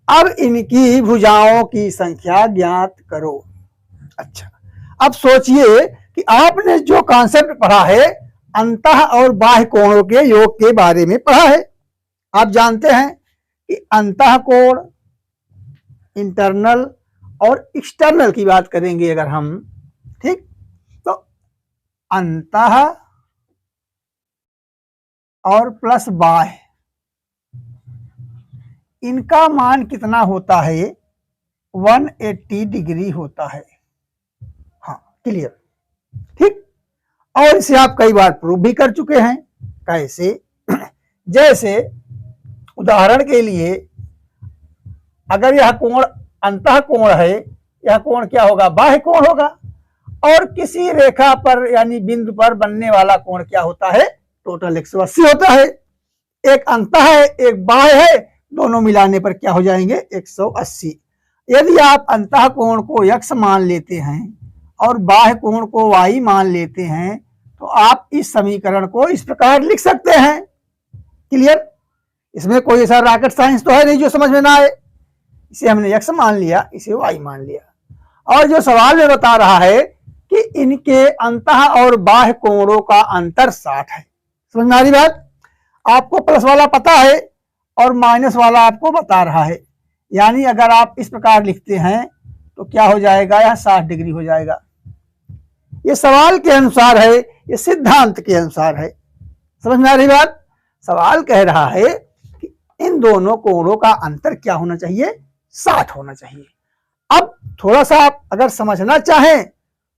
अब इनकी भुजाओं की संख्या ज्ञात करो। अच्छा, अब सोचिए कि आपने जो कॉन्सेप्ट पढ़ा है अंतः और बाह्य कोणों के योग के बारे में पढ़ा है। आप जानते हैं कि अंतः कोण, इंटरनल और एक्सटर्नल की बात करेंगे अगर हम, ठीक, तो अंतः और प्लस बाह्य, इनका मान कितना होता है? 180 डिग्री होता है। हाँ, क्लियर। ठीक, और इसे आप कई बार प्रूव भी कर चुके हैं। कैसे? जैसे उदाहरण के लिए, अगर यह कोण अंतः कोण है, यह कोण क्या होगा? बाह्य कोण होगा। और किसी रेखा पर यानी बिंदु पर बनने वाला कोण क्या होता है? टोटल 180 होता है। एक अंतः है, एक बाह्य है, दोनों मिलाने पर क्या हो जाएंगे? 180। यदि आप अंतः कोण को x मान लेते हैं और बाह्य कोण को y मान लेते हैं तो आप इस समीकरण को इस प्रकार लिख सकते हैं। क्लियर? इसमें कोई ऐसा रॉकेट साइंस तो है नहीं जो समझ में ना आए। इसे हमने x मान लिया, इसे y मान लिया। और जो सवाल में बता रहा है कि इनके अंतः और बाह्य कोणों का अंतर 60 है। समझ में आ रही बात? आपको प्लस वाला पता है और माइनस वाला आपको बता रहा है। यानी अगर आप इस प्रकार लिखते हैं तो क्या हो जाएगा? यह 60 डिग्री हो जाएगा। ये सवाल के अनुसार है, ये सिद्धांत के अनुसार है। समझ में आ रही बात? सवाल कह रहा है कि इन दोनों कोणों का अंतर क्या होना चाहिए? 60 होना चाहिए। अब थोड़ा सा आप अगर समझना चाहें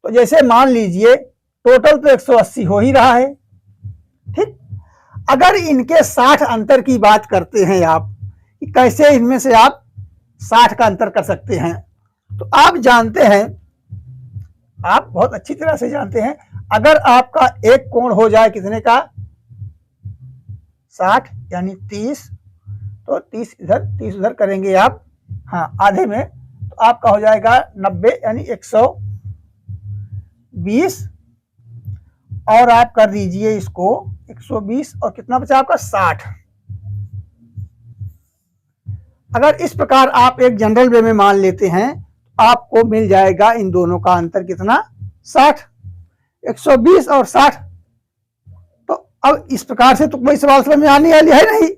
तो जैसे मान लीजिए टोटल तो 180 हो ही रहा है। ठीक, अगर इनके 60 अंतर की बात करते हैं आप कि कैसे इनमें से आप 60 का अंतर कर सकते हैं, तो आप जानते हैं, आप बहुत अच्छी तरह से जानते हैं, अगर आपका एक कोण हो जाए कितने का? 60 यानी 30, तो 30 इधर 30 उधर करेंगे आप, हाँ आधे में, तो आपका हो जाएगा 90 यानी 120। और आप कर दीजिए इसको 120 और कितना बचा आपका? 60। अगर इस प्रकार आप एक जनरल वे में मान लेते हैं तो आपको मिल जाएगा इन दोनों का अंतर कितना? 60। 120 और 60। तो अब इस प्रकार से तो कोई सवाल समझ में आने वाली है नहीं,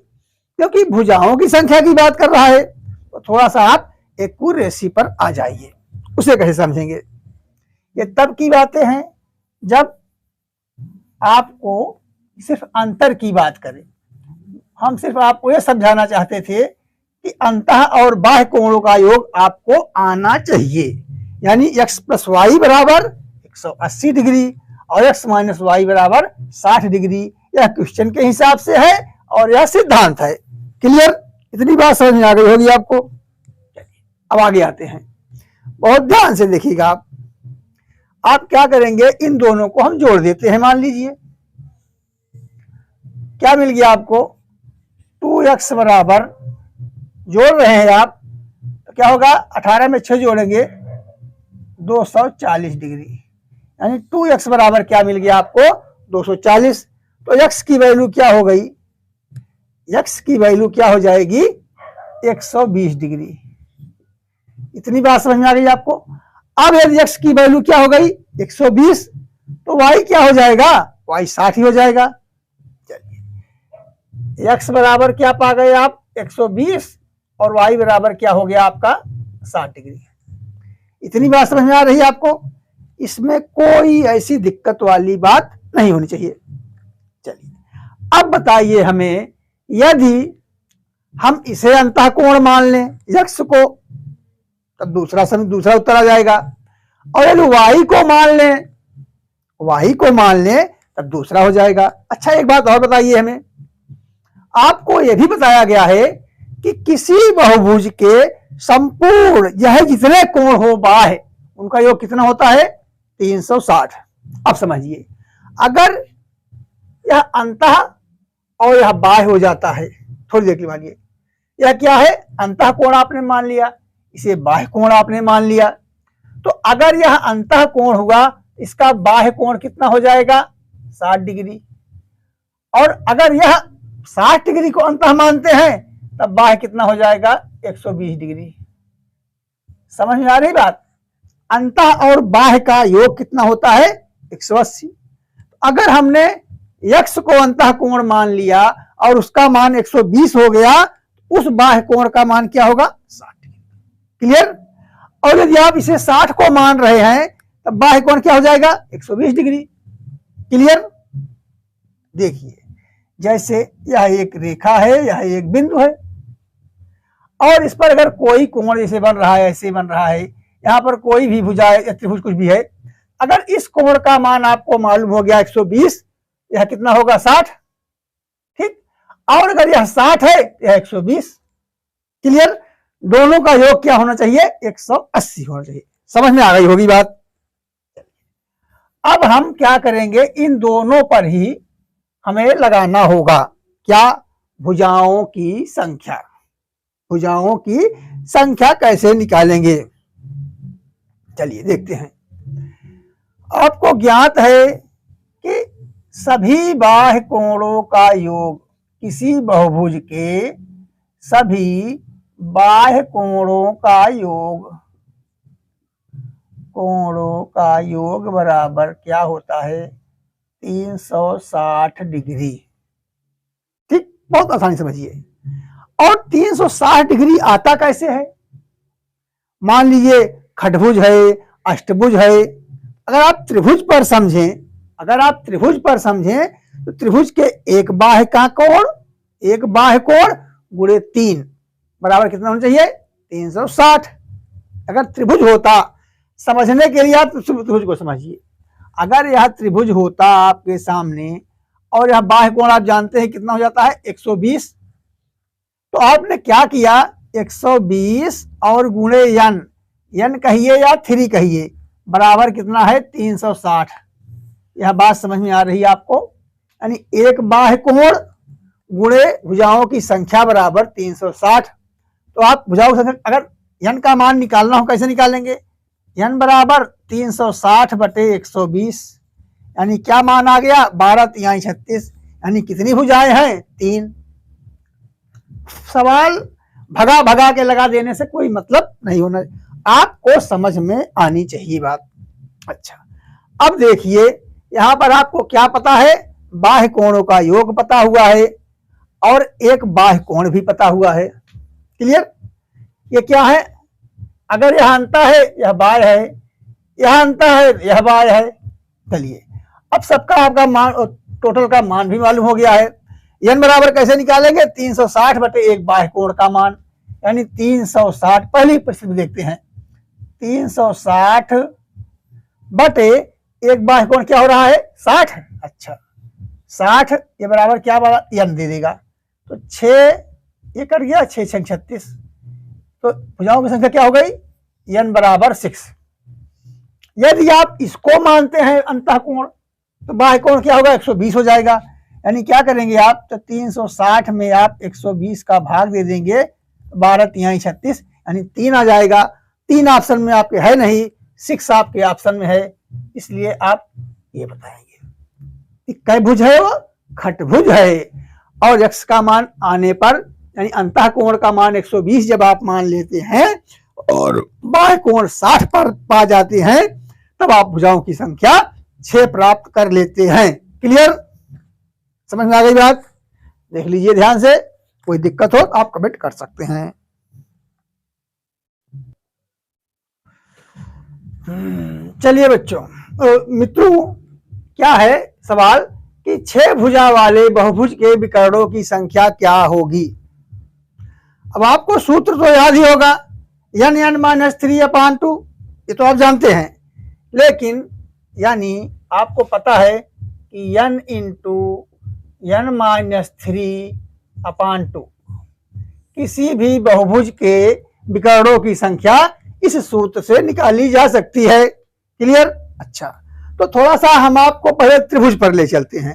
क्योंकि भुजाओं की संख्या की बात कर रहा है। तो थोड़ा सा आप एक्यूरेसी पर आ जाइए, उसे कैसे समझेंगे? ये तब की बातें हैं जब आपको सिर्फ अंतर की बात करें। हम सिर्फ आपको यह समझाना चाहते थे कि अंतः और बाह्य कोणों का योग आपको आना चाहिए। यानी x प्लस वाई बराबर 180 डिग्री और x माइनस वाई बराबर 60 डिग्री। यह क्वेश्चन के हिसाब से है और यह सिद्धांत है। क्लियर? इतनी बात समझ में आ गई होगी आपको। अब आगे आते हैं, बहुत ध्यान से देखिएगा। आप क्या करेंगे? इन दोनों को हम जोड़ देते हैं। मान लीजिए क्या मिल गया आपको? 2x बराबर जोड़ रहे हैं आप, तो क्या होगा, 18 में 6 जोड़ेंगे 240 डिग्री, यानी 2x बराबर क्या मिल गया आपको, 240। तो x की वैल्यू क्या हो गई, x की वैल्यू क्या हो जाएगी, 120 डिग्री। इतनी बात समझ में आ गई आपको। अब यदि x की वैल्यू क्या हो गई 120, तो y क्या हो जाएगा, y 60 ही हो जाएगा। चलिए x बराबर क्या पा गए आप, 120, और y बराबर क्या हो गया आपका 60 डिग्री। इतनी बात समझ में आ रही है आपको, इसमें कोई ऐसी दिक्कत वाली बात नहीं होनी चाहिए। चलिए अब बताइए हमें, यदि हम इसे अंतःकोण मान लें x को, तब दूसरा उत्तर आ जाएगा, और यदि y को मान लें तब दूसरा हो जाएगा। अच्छा एक बात और बताइए हमें, आपको यह भी बताया गया है कि किसी बहुभुज के संपूर्ण यह जितने कोण हो बाह्य, उनका योग कितना होता है, 360। अब समझिए, अगर यह अंतः और यह बाह्य हो जाता है, थोड़ी देर के मानिए, यह क्या है, अंतः कोण आपने मान लिया, इसे बाह्य कोण आपने मान लिया, तो अगर यह अंतः कोण हुआ, इसका बाह्य कोण कितना हो जाएगा, 60 डिग्री। और अगर यह 60 डिग्री को अंतः मानते हैं, तब बाह्य कितना हो जाएगा, 120 डिग्री। समझ में आ रही बात, अंतः और बाह्य का योग कितना होता है, 180। अगर हमने x को अंतः कोण मान लिया और उसका मान 120 हो गया, उस बाह्य कोण का मान क्या होगा, 60 डिग्री। क्लियर। और यदि आप इसे 60 को मान रहे हैं, तब बाह्य कोण क्या हो जाएगा, 120 डिग्री। क्लियर। देखिए, जैसे यह एक रेखा है, यह एक बिंदु है, और इस पर अगर कोई कोण जैसे बन रहा है, ऐसे बन रहा है, यहां पर कोई भी भुजा या त्रिभुज कुछ भी है, अगर इस कोण का मान आपको मालूम हो गया 120, यह कितना होगा, 60। ठीक। और अगर यह 60 है, यह 120। क्लियर। दोनों का योग क्या होना चाहिए, 180 होना चाहिए। समझ में आ गई होगी बात। अब हम क्या करेंगे, इन दोनों पर ही हमें लगाना होगा क्या, भुजाओं की संख्या। भुजाओं की संख्या कैसे निकालेंगे, चलिए देखते हैं। आपको ज्ञात है कि सभी बाह्य कोणों का योग, किसी बहुभुज के सभी बाह्य कोणों का योग बराबर क्या होता है, 360 डिग्री। ठीक, बहुत आसानी समझिए। और 360 डिग्री आता कैसे है, मान लीजिए खटभुज है, अष्टभुज है। अगर आप त्रिभुज पर समझें, तो त्रिभुज के एक बाह्य कोण गुणे 3 बराबर कितना होना चाहिए, 360। अगर त्रिभुज होता, समझने के लिए आप त्रिभुज को समझिए, अगर यह त्रिभुज होता आपके सामने और यह बाह्य कोण आप जानते हैं कितना हो जाता है, 120, तो आपने क्या किया, 120 और गुणे n कहिए या 3 कहिए, बराबर कितना है, 360। यह बात समझ में आ रही है आपको, यानी एक बाह्य कोण गुणे भुजाओं की संख्या बराबर 360। तो आप भुजाओं की संख्या, अगर n का मान निकालना हो, कैसे निकालेंगे, n बराबर 360 बटे 120, यानी क्या मान आ गया, 12 तिहाई 36, यानी कितनी भुजाएं हैं, 3। सवाल भगा भगा के लगा देने से कोई मतलब नहीं होना, आपको समझ में आनी चाहिए बात। अच्छा, अब देखिए, यहां पर आपको क्या पता है, बाह्य कोणों का योग पता हुआ है और एक बाह्य कोण भी पता हुआ है। क्लियर। ये क्या है, अगर यह अंतः है, यह बाह्य है, यह अंतः है, यह बाह्य है। चलिए, अब सबका आपका मान, टोटल का मान भी मालूम हो गया है। n बराबर कैसे निकालेंगे, 360 बटे एक बाह्य कोण का मान, यानी 360। पहली परिस्थिति देखते हैं, 360 बटे एक बाह्य कोण क्या हो रहा है, 60। अच्छा, 60 ये बराबर क्या n दे देगा, तो 6 ये कट गया, 6 6 36, तो भुजाओं की संख्या क्या हो गई, n बराबर 6। यदि आप इसको मानते हैं अंतः कोण, तो बाह्य कोण क्या होगा, 120 हो जाएगा। यानी क्या करेंगे आप, तो 360 में आप 120 का भाग दे देंगे, 12 तिहाई 36, यानी 3 आ जाएगा। 3 ऑप्शन में आपके है नहीं, 6 आपके ऑप्शन में है, इसलिए आप ये बताएंगे कै भुज है, वो खटभुज है। और x का मान आने पर यानी अंतः कोण का मान 120 जब आप मान लेते हैं और बाह्य कोण 60 पर पा जाते हैं, तब आप भुजाओं की संख्या 6 प्राप्त कर लेते हैं। क्लियर, समझ में आ गई बात? देख लीजिए ध्यान से, कोई दिक्कत हो तो आप कमेंट कर सकते हैं। चलिए बच्चों, मित्रों, क्या है सवाल कि 6 भुजा वाले बहुभुज के विकर्णों की संख्या क्या होगी। अब आपको सूत्र तो याद ही होगा, n(-3)/2, ये तो आप जानते हैं, लेकिन यानी आपको पता है कि n × n-3/2 किसी भी बहुभुज के विकर्णों की संख्या इस सूत्र से निकाली जा सकती है। क्लियर? अच्छा, तो थोड़ा सा हम आपको पहले त्रिभुज पर ले चलते हैं।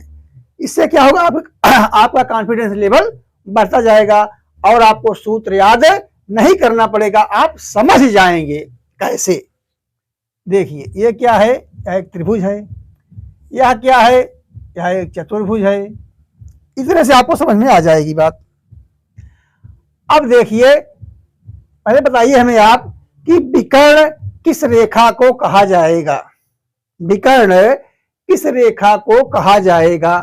इससे क्या होगा, आपका कॉन्फिडेंस लेवल बढ़ता जाएगा और आपको सूत्र याद नहीं करना पड़ेगा, आप समझ जाएंगे कैसे। देखिए ये क्या है, यह एक त्रिभुज है, यह क्या है, यह एक चतुर्भुज है। इस तरह से आपको समझ में आ जाएगी बात। अब देखिए, पहले बताइए हमें आप कि विकर्ण किस रेखा को कहा जाएगा, विकर्ण किस रेखा को कहा जाएगा।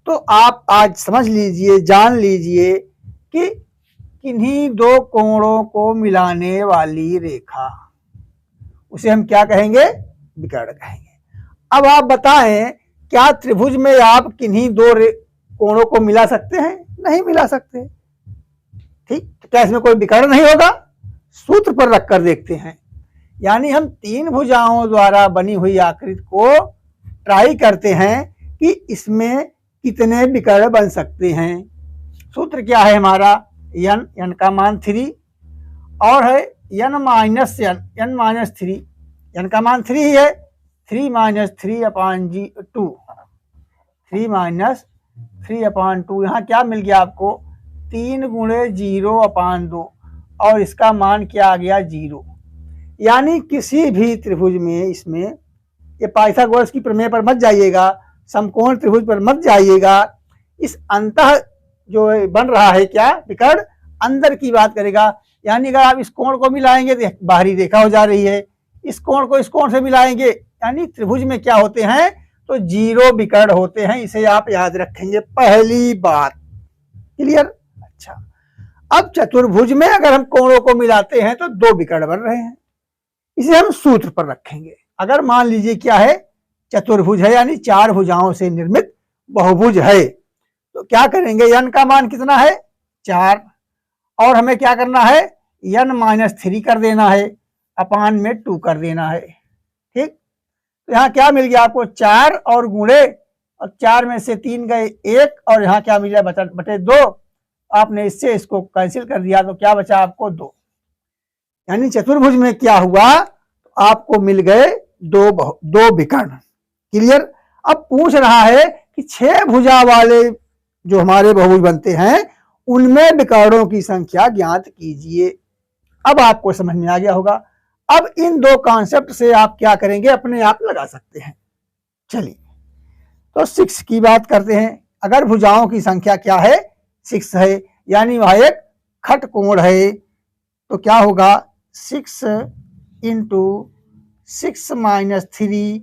तो आप आज समझ लीजिए, जान लीजिए कि किन्हीं दो कोणों को मिलाने वाली रेखा, उसे हम क्या कहेंगे, विकर्ण कहेंगे। अब आप बताएं, क्या त्रिभुज में आप किन्हीं दो कोणों को मिला सकते हैं? नहीं मिला सकते। ठीक, तो क्या इसमें कोई विकर्ण नहीं होगा? सूत्र पर रखकर देखते हैं, यानी हम 3 भुजाओं द्वारा बनी हुई आकृति को ट्राई करते हैं कि इसमें कितने विकर्ण बन सकते हैं। सूत्र क्या है हमारा, n का मान 3 और है n-3, n का मान 3 ही है, 3 - 3/2, 3 - 3/2, यहाँ क्या मिल गया आपको, 3 × 0/2 और इसका मान क्या आ गया, 0। यानी किसी भी त्रिभुज में, इसमें ये पाइथागोरस की प्रमेय पर मत जाइएगा, समकोण त्रिभुज पर मत जाइएगा, इस अंतः जो बन रहा है क्या, विकर्ण अंदर की बात करेगा। यानी अगर आप इस कोण को मिलाएंगे तो बाहरी रेखा हो जा रही है, इस कोण को इस कोण से मिलाएंगे, यानी त्रिभुज में क्या होते हैं, तो 0 विकर्ण होते हैं। इसे आप याद रखेंगे, पहली बात। क्लियर? अच्छा, अब चतुर्भुज में अगर हम कोणों को मिलाते हैं तो 2 विकर्ण बन रहे हैं, इसे हम सूत्र पर रखेंगे। अगर मान लीजिए क्या है, चतुर्भुज है, यानी 4 भुजाओं से निर्मित बहुभुज है, तो क्या करेंगे, n का मान कितना है, 4, और हमें क्या करना है, n-3 कर देना है, अपान में 2 कर देना है। ठीक, तो यहाँ क्या मिल गया आपको, 4 और गुणे, और 4 में से 3 गए 1, और यहाँ क्या मिल गया, बटे 2। आपने इससे इसको कैंसिल कर दिया तो क्या बचा आपको, 2। यानी चतुर्भुज में क्या हुआ, तो आपको मिल गए 2 विकर्ण। क्लियर? अब पूछ रहा है कि 6 भुजा वाले जो हमारे बहुभुज बनते हैं उनमें विकर्णों की संख्या ज्ञात कीजिए। अब आपको समझ में आ गया होगा। अब इन 2 कॉन्सेप्ट से आप क्या करेंगे, अपने आप लगा सकते हैं। चलिए, तो 6 की बात करते हैं। अगर भुजाओं की संख्या क्या है, 6 है, यानी वह एक खटकोण है, तो क्या होगा, 6 × 6 - 3,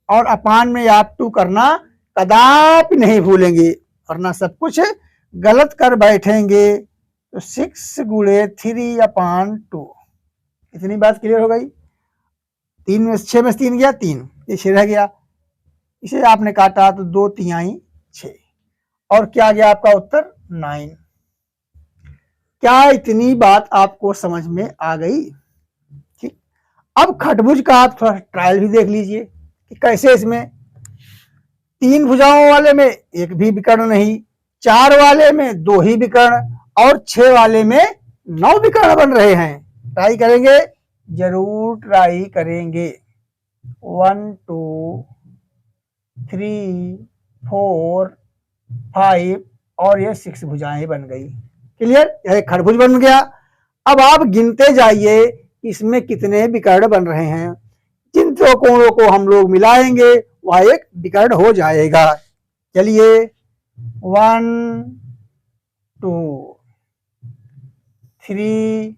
और अपान में आप 2 करना कदापि नहीं भूलेंगे, वरना सब कुछ गलत कर बैठेंगे। तो 6 × 3/2, इतनी बात क्लियर हो गई। 6 में से 3 गया, 3, ये 6 रह गया, इसे आपने काटा तो 2 तिहाई 6, और क्या गया आपका उत्तर, 9। क्या इतनी बात आपको समझ में आ गई? ठीक, अब खटभुज का आप थोड़ा ट्रायल भी देख लीजिए कि कैसे इसमें 3 भुजाओं वाले में एक भी विकर्ण नहीं, 4 वाले में 2 ही विकर्ण, और 6 वाले में 9 विकर्ण बन रहे हैं। ट्राई करेंगे, जरूर ट्राई करेंगे। 1 2 3 4 5 और ये 6 भुजाएं बन गई। क्लियर? यह खटभुज बन गया। अब आप गिनते जाइए इसमें कितने विकर्ण बन रहे हैं। जिन दो कोणों को हम लोग मिलाएंगे वह एक विकर्ण हो जाएगा। चलिए 1 2 3,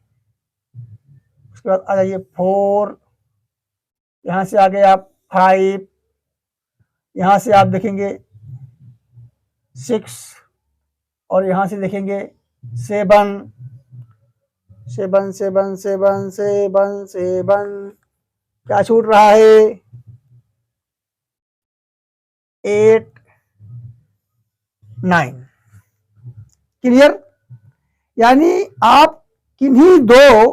उसके बाद आ जाइए 4, यहां से आगे आप 5, यहां से आप देखेंगे 6 और यहां से देखेंगे 7 7 7 7 7 7, क्या छूट रहा है 8 9। क्लियर? यानी आप किन्हीं दो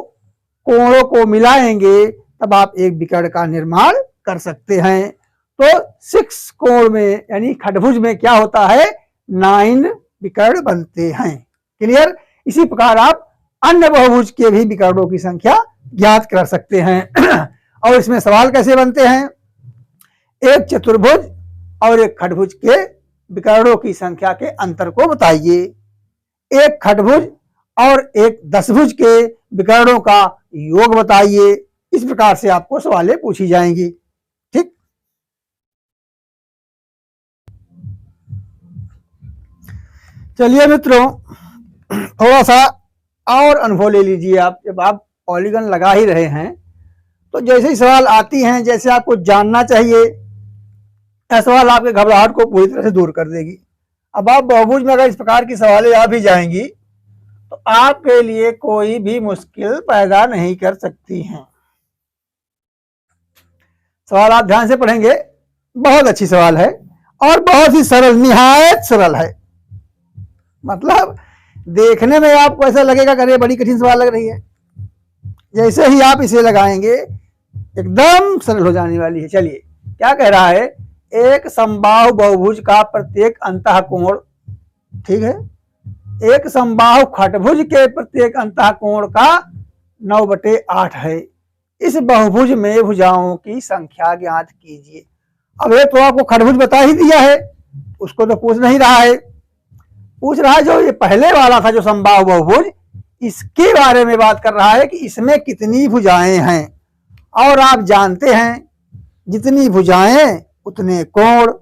कोणों को मिलाएंगे तब आप एक विकर्ण का निर्माण कर सकते हैं। तो 6 कोण में यानी खटभुज में क्या होता है 9 विकर्ण बनते हैं। क्लियर? इसी प्रकार आप अन्य बहुभुज के भी विकर्णों की संख्या ज्ञात कर सकते हैं। और इसमें सवाल कैसे बनते हैं, एक चतुर्भुज और एक खटभुज के विकर्णों की संख्या के अंतर को बताइए। एक खटभुज और एक दशभुज के विकर्णों का योग बताइए। इस प्रकार से आपको सवालें पूछी जाएंगी। ठीक, चलिए मित्रों, थोड़ा सा और अनुभव ले लीजिए आप। जब आप पॉलीगन लगा ही रहे हैं तो जैसे ही सवाल आती हैं, जैसे आपको जानना चाहिए, सवाल आपके घबराहट को पूरी तरह से दूर कर देगी। अब आप बहुभुज में अगर इस प्रकार की सवालें आ भी जाएंगी तो आपके लिए कोई भी मुश्किल पैदा नहीं कर सकती हैं। सवाल आप ध्यान से पढ़ेंगे, बहुत अच्छी सवाल है और बहुत ही सरल, निहायत सरल है। मतलब देखने में आपको ऐसा लगेगा कि बड़ी कठिन सवाल लग रही है, जैसे ही आप इसे लगाएंगे एकदम सरल हो जाने वाली है। चलिए, क्या कह रहा है, एक समबाहु बहुभुज का प्रत्येक अंतः कोण, ठीक है, एक समबाहु खटभुज के प्रत्येक अंतः कोण का 9/8 है। इस बहुभुज में भुजाओं की संख्या ज्ञात कीजिए। अब ये तो आपको खटभुज बता ही दिया है, उसको तो पूछ नहीं रहा है। पूछ रहा है जो ये पहले वाला था, जो समबाहु बहुभुज, इसके बारे में बात कर रहा है कि इसमें कितनी भुजाएं हैं। और आप जानते हैं जितनी भुजाएं उतने कोण।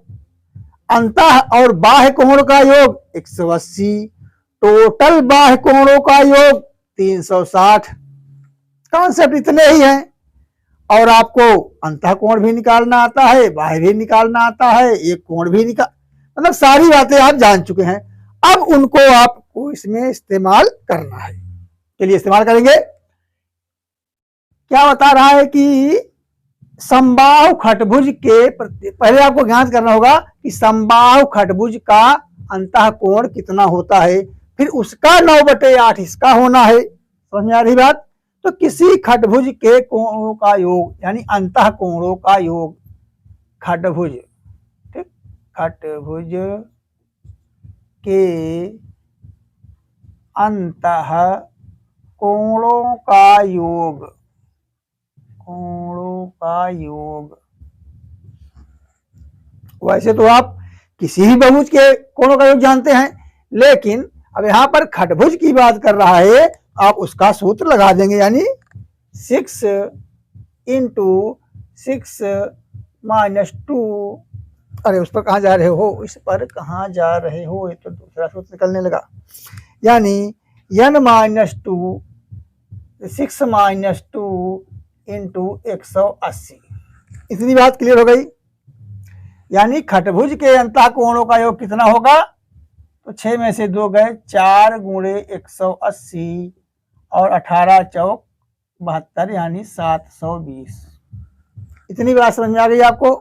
अंतः और बाह्य कोण का योग 180, टोटल बाह्य कोणों का योग 360। कॉन्सेप्ट इतने ही हैं। और आपको अंतः कोण भी निकालना आता है, बाह्य भी निकालना आता है, एक कोण भी मतलब सारी बातें आप जान चुके हैं। अब उनको आपको इसमें इस्तेमाल करना है। चलिए इस्तेमाल करेंगे। क्या बता रहा है कि समबाहु खटभुज के पहले आपको ज्ञात करना होगा कि समबाहु खटभुज का अंतः कोण कितना होता है, फिर उसका 9/8 इसका होना है। समझ में आ रही बात? तो किसी खटभुज के कोणों का योग यानी अंतः कोणों का योग, खटभुज, ठीक, खटभुज के अंतः कोणों का योग, कोणों का योग। वैसे तो आप किसी भी बहुभुज के कोणों का योग जानते हैं, लेकिन अब यहां पर खटभुज की बात कर रहा है, आप उसका सूत्र लगा देंगे, यानी 6 × 6 - 2। अरे उस पर कहां जा रहे हो, इस पर कहां जा रहे हो, ये तो दूसरा सूत्र निकलने लगा। यानी n-2 6 - 2 × 180। इतनी बात क्लियर हो गई। यानी खटभुज के अंतः कोणों का योग कितना होगा, तो 6 में से 2 गए, 4 × 180 और 18 चौक 72 यानी 720। इतनी बात समझ में आ गई आपको।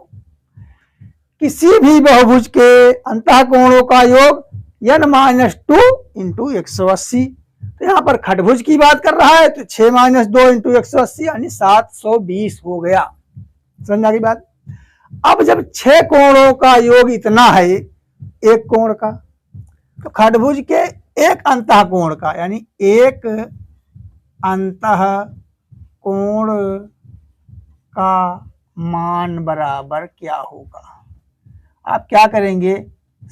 किसी भी बहुभुज के अंतः कोणों का योग n-2 × 180। तो यहाँ पर खटभुज की बात कर रहा है तो 6 - 2 × 180 यानी 720 हो गया। समझ में आ गई बात। अब जब 6 कोणों का योग इतना है एक कोण का, तो खटभुज के एक अंतः कोण का यानी एक अंतः कोण का मान बराबर क्या होगा। आप क्या करेंगे,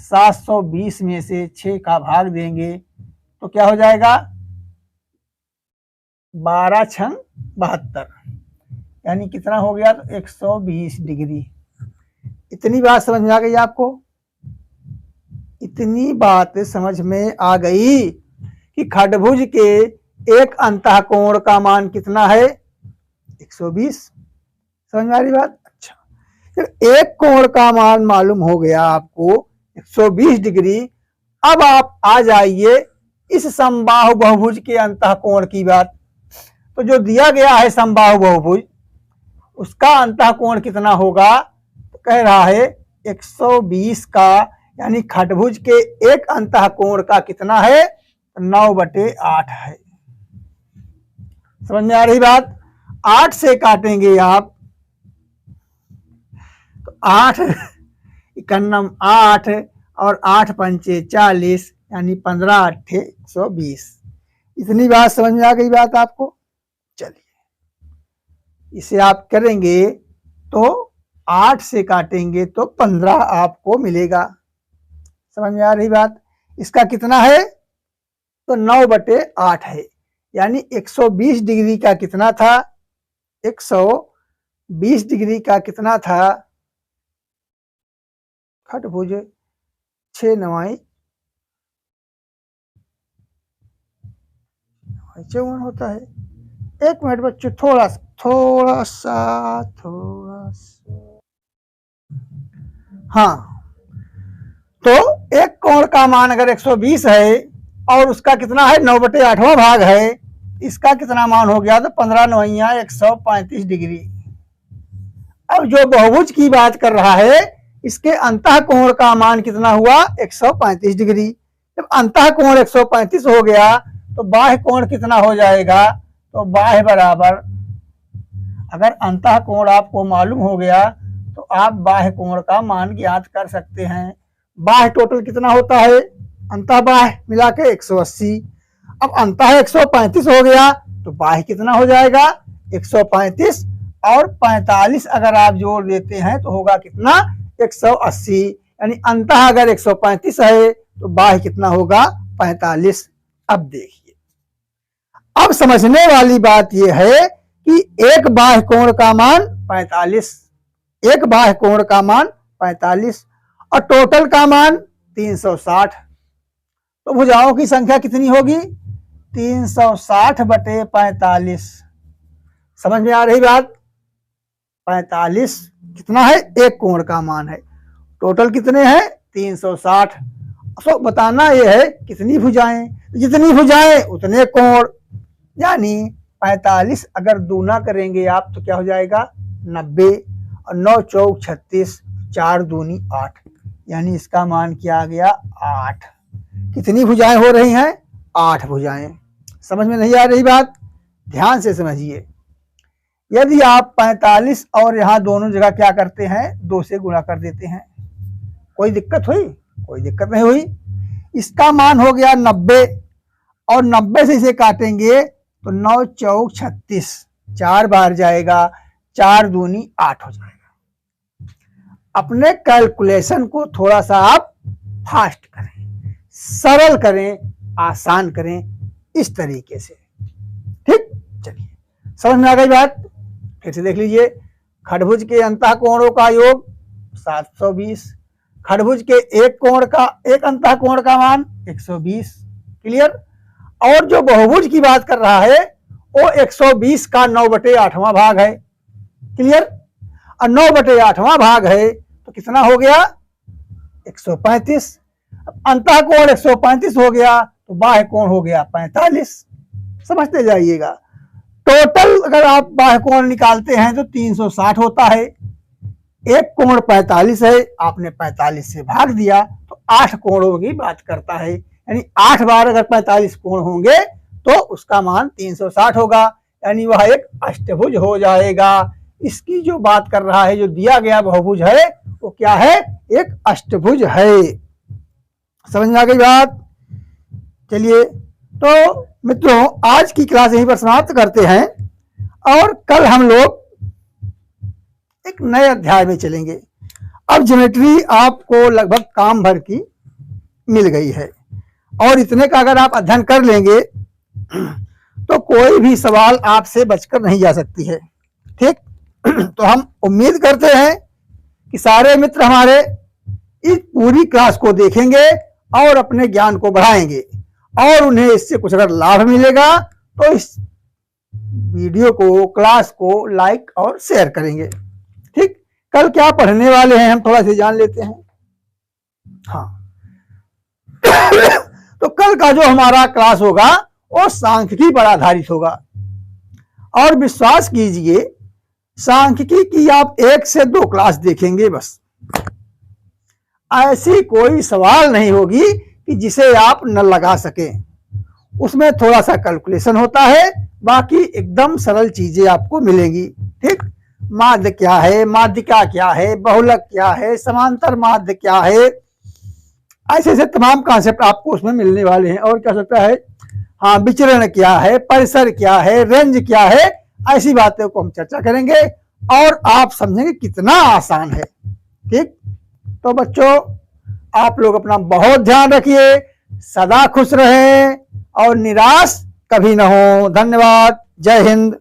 720 में से 6 का भाग देंगे तो क्या हो जाएगा, 12 छंग 72, यानी कितना हो गया? तो 120 डिग्री। इतनी बात समझ में आ गई आपको? इतनी बात समझ में आ गई कि खडभुज के एक अंतःकोण का मान कितना है? 120। समझ में आ रही बात? अच्छा, तो एक कोण का मान मालूम हो गया आपको 120 डिग्री। अब आप आ जाइए इस समबाहु बहुभुज के अंतःकोण की बात। तो जो दिया गया है समबाहु बहुभुज, उसका अंतःकोण कितना होगा? तो कह रहा है 120 का, यानी खडभुज के एक अंतःकोण का कितना है? 9/8 है। समझ में आ रही बात? 8 से काटेंगे आप तो 8 इकन्नम 8 और 8 पंचे 40, यानी 15 8 120। इतनी बात समझ में आ गई बात आपको? चलिए इसे आप करेंगे तो 8 से काटेंगे तो 15 आपको मिलेगा। समझ में आ रही बात? इसका कितना है? तो 9/8 है, यानी 120 डिग्री का कितना था? 120 डिग्री का कितना था? खडभुज 6 9 54 होता है। एक मिनट बच्चों, थोड़ा सा हाँ, तो एक कोण का मान अगर 120 है और उसका कितना है? 9/8वां भाग है, इसका कितना मान हो गया? तो 15 9 135 डिग्री। अब जो बहुभुज की बात कर रहा है, इसके अंतःकोण का मान कितना हुआ? 135 डिग्री। जब अंतःकोण 135 हो गया तो बाह्य कोण कितना हो जाएगा? तो बाह्य बराबर, अगर अंतःकोण आपको मालूम हो गया तो आप बाह्य कोण का मान ज्ञात कर सकते हैं। बाह्य टोटल कितना होता है? अंतः बाह्य मिला के 180। अब अंतः 135 हो गया तो बाह्य कितना हो जाएगा? 135 और 45 अगर आप जोड़ देते हैं तो होगा कितना? 180। यानी अंतः अगर 135 है तो बाह्य कितना होगा? 45। अब देखिए, अब समझने वाली बात यह है कि एक बाह्य कोण का मान 45, एक बाह्य कोण का मान 45 और टोटल का मान 360। तो भुजाओं की संख्या कितनी होगी? 360/45। समझ में आ रही बात? 45 कितना है? एक कोण का मान है। टोटल कितने हैं? 360। तो बताना यह है कितनी भुजाएं, जितनी भुजाएं उतने कोण, यानी 45 अगर दूना करेंगे आप तो क्या हो जाएगा? 90 और 9 चौक 36, 4 दूनी 8, यानी इसका मान क्या आ गया? 8। कितनी भुजाएं हो रही हैं? 8 भुजाएं। समझ में नहीं आ रही बात? ध्यान से समझिए। यदि आप 45 और यहां दोनों जगह क्या करते हैं? 2 से गुणा कर देते हैं, कोई दिक्कत हुई? कोई दिक्कत नहीं हुई। इसका मान हो गया 90 और 90 से इसे काटेंगे तो 9 चौक 36, 4 बार जाएगा, 4 दूनी 8 हो जाएगा। अपने कैलकुलेशन को थोड़ा सा आप फास्ट करें, सरल करें, आसान करें, इस तरीके से। ठीक, चलिए समझ में आ गई बात? फिर से देख लीजिए। खडभुज के अंतःकोणों का योग 720, खडभुज के एक अंतःकोण का मान 120। क्लियर? और जो बहुभुज की बात कर रहा है वो 120 का 9/8वां भाग है। क्लियर? और 9/8वां भाग है तो कितना हो गया? 135। अंतःकोण 135 हो गया तो बाह्य कोण हो गया 45। समझते जाइएगा। टोटल अगर आप बाह्य कोण निकालते हैं तो 360 होता है। एक कोण 45 है, आपने 45 से भाग दिया तो 8 कोणों की बात करता है, यानी 8 बार अगर 45 कोण होंगे तो उसका मान 360 होगा, यानी वह एक अष्टभुज हो जाएगा। इसकी जो बात कर रहा है, जो दिया गया बहुभुज है वो क्या है? एक अष्टभुज है। समझ में आ गई बात? चलिए तो मित्रों, आज की क्लास यहीं पर समाप्त करते हैं और कल हम लोग एक नए अध्याय में चलेंगे। अब ज्योमेट्री आपको लगभग काम भर की मिल गई है और इतने का अगर आप अध्ययन कर लेंगे तो कोई भी सवाल आपसे बचकर नहीं जा सकती है। ठीक तो हम उम्मीद करते हैं कि सारे मित्र हमारे इस पूरी क्लास को देखेंगे और अपने ज्ञान को बढ़ाएंगे, और उन्हें इससे कुछ अगर लाभ मिलेगा तो इस वीडियो को, क्लास को लाइक और शेयर करेंगे। ठीक, कल क्या पढ़ने वाले हैं हम थोड़ा सा जान लेते हैं। हाँ तो कल का जो हमारा क्लास होगा वो सांख्यिकी पर आधारित होगा, और विश्वास कीजिए सांख्यिकी की आप 1 से 2 क्लास देखेंगे बस, ऐसी कोई सवाल नहीं होगी कि जिसे आप न लगा सकें। उसमें थोड़ा सा कैलकुलेशन होता है, बाकी एकदम सरल चीजें आपको मिलेंगी। ठीक, माध्य क्या है, माध्यिका क्या है, बहुलक क्या है, समांतर माध्य क्या है, ऐसे ऐसे तमाम कॉन्सेप्ट आपको उसमें मिलने वाले हैं। और क्या सकता है, हाँ, विचरण क्या है, परिसर क्या है, रेंज क्या है, ऐसी बातों को हम चर्चा करेंगे और आप समझेंगे कितना आसान है। ठीक, तो बच्चों आप लोग अपना बहुत ध्यान रखिए, सदा खुश रहें और निराश कभी न हो। धन्यवाद। जय हिंद।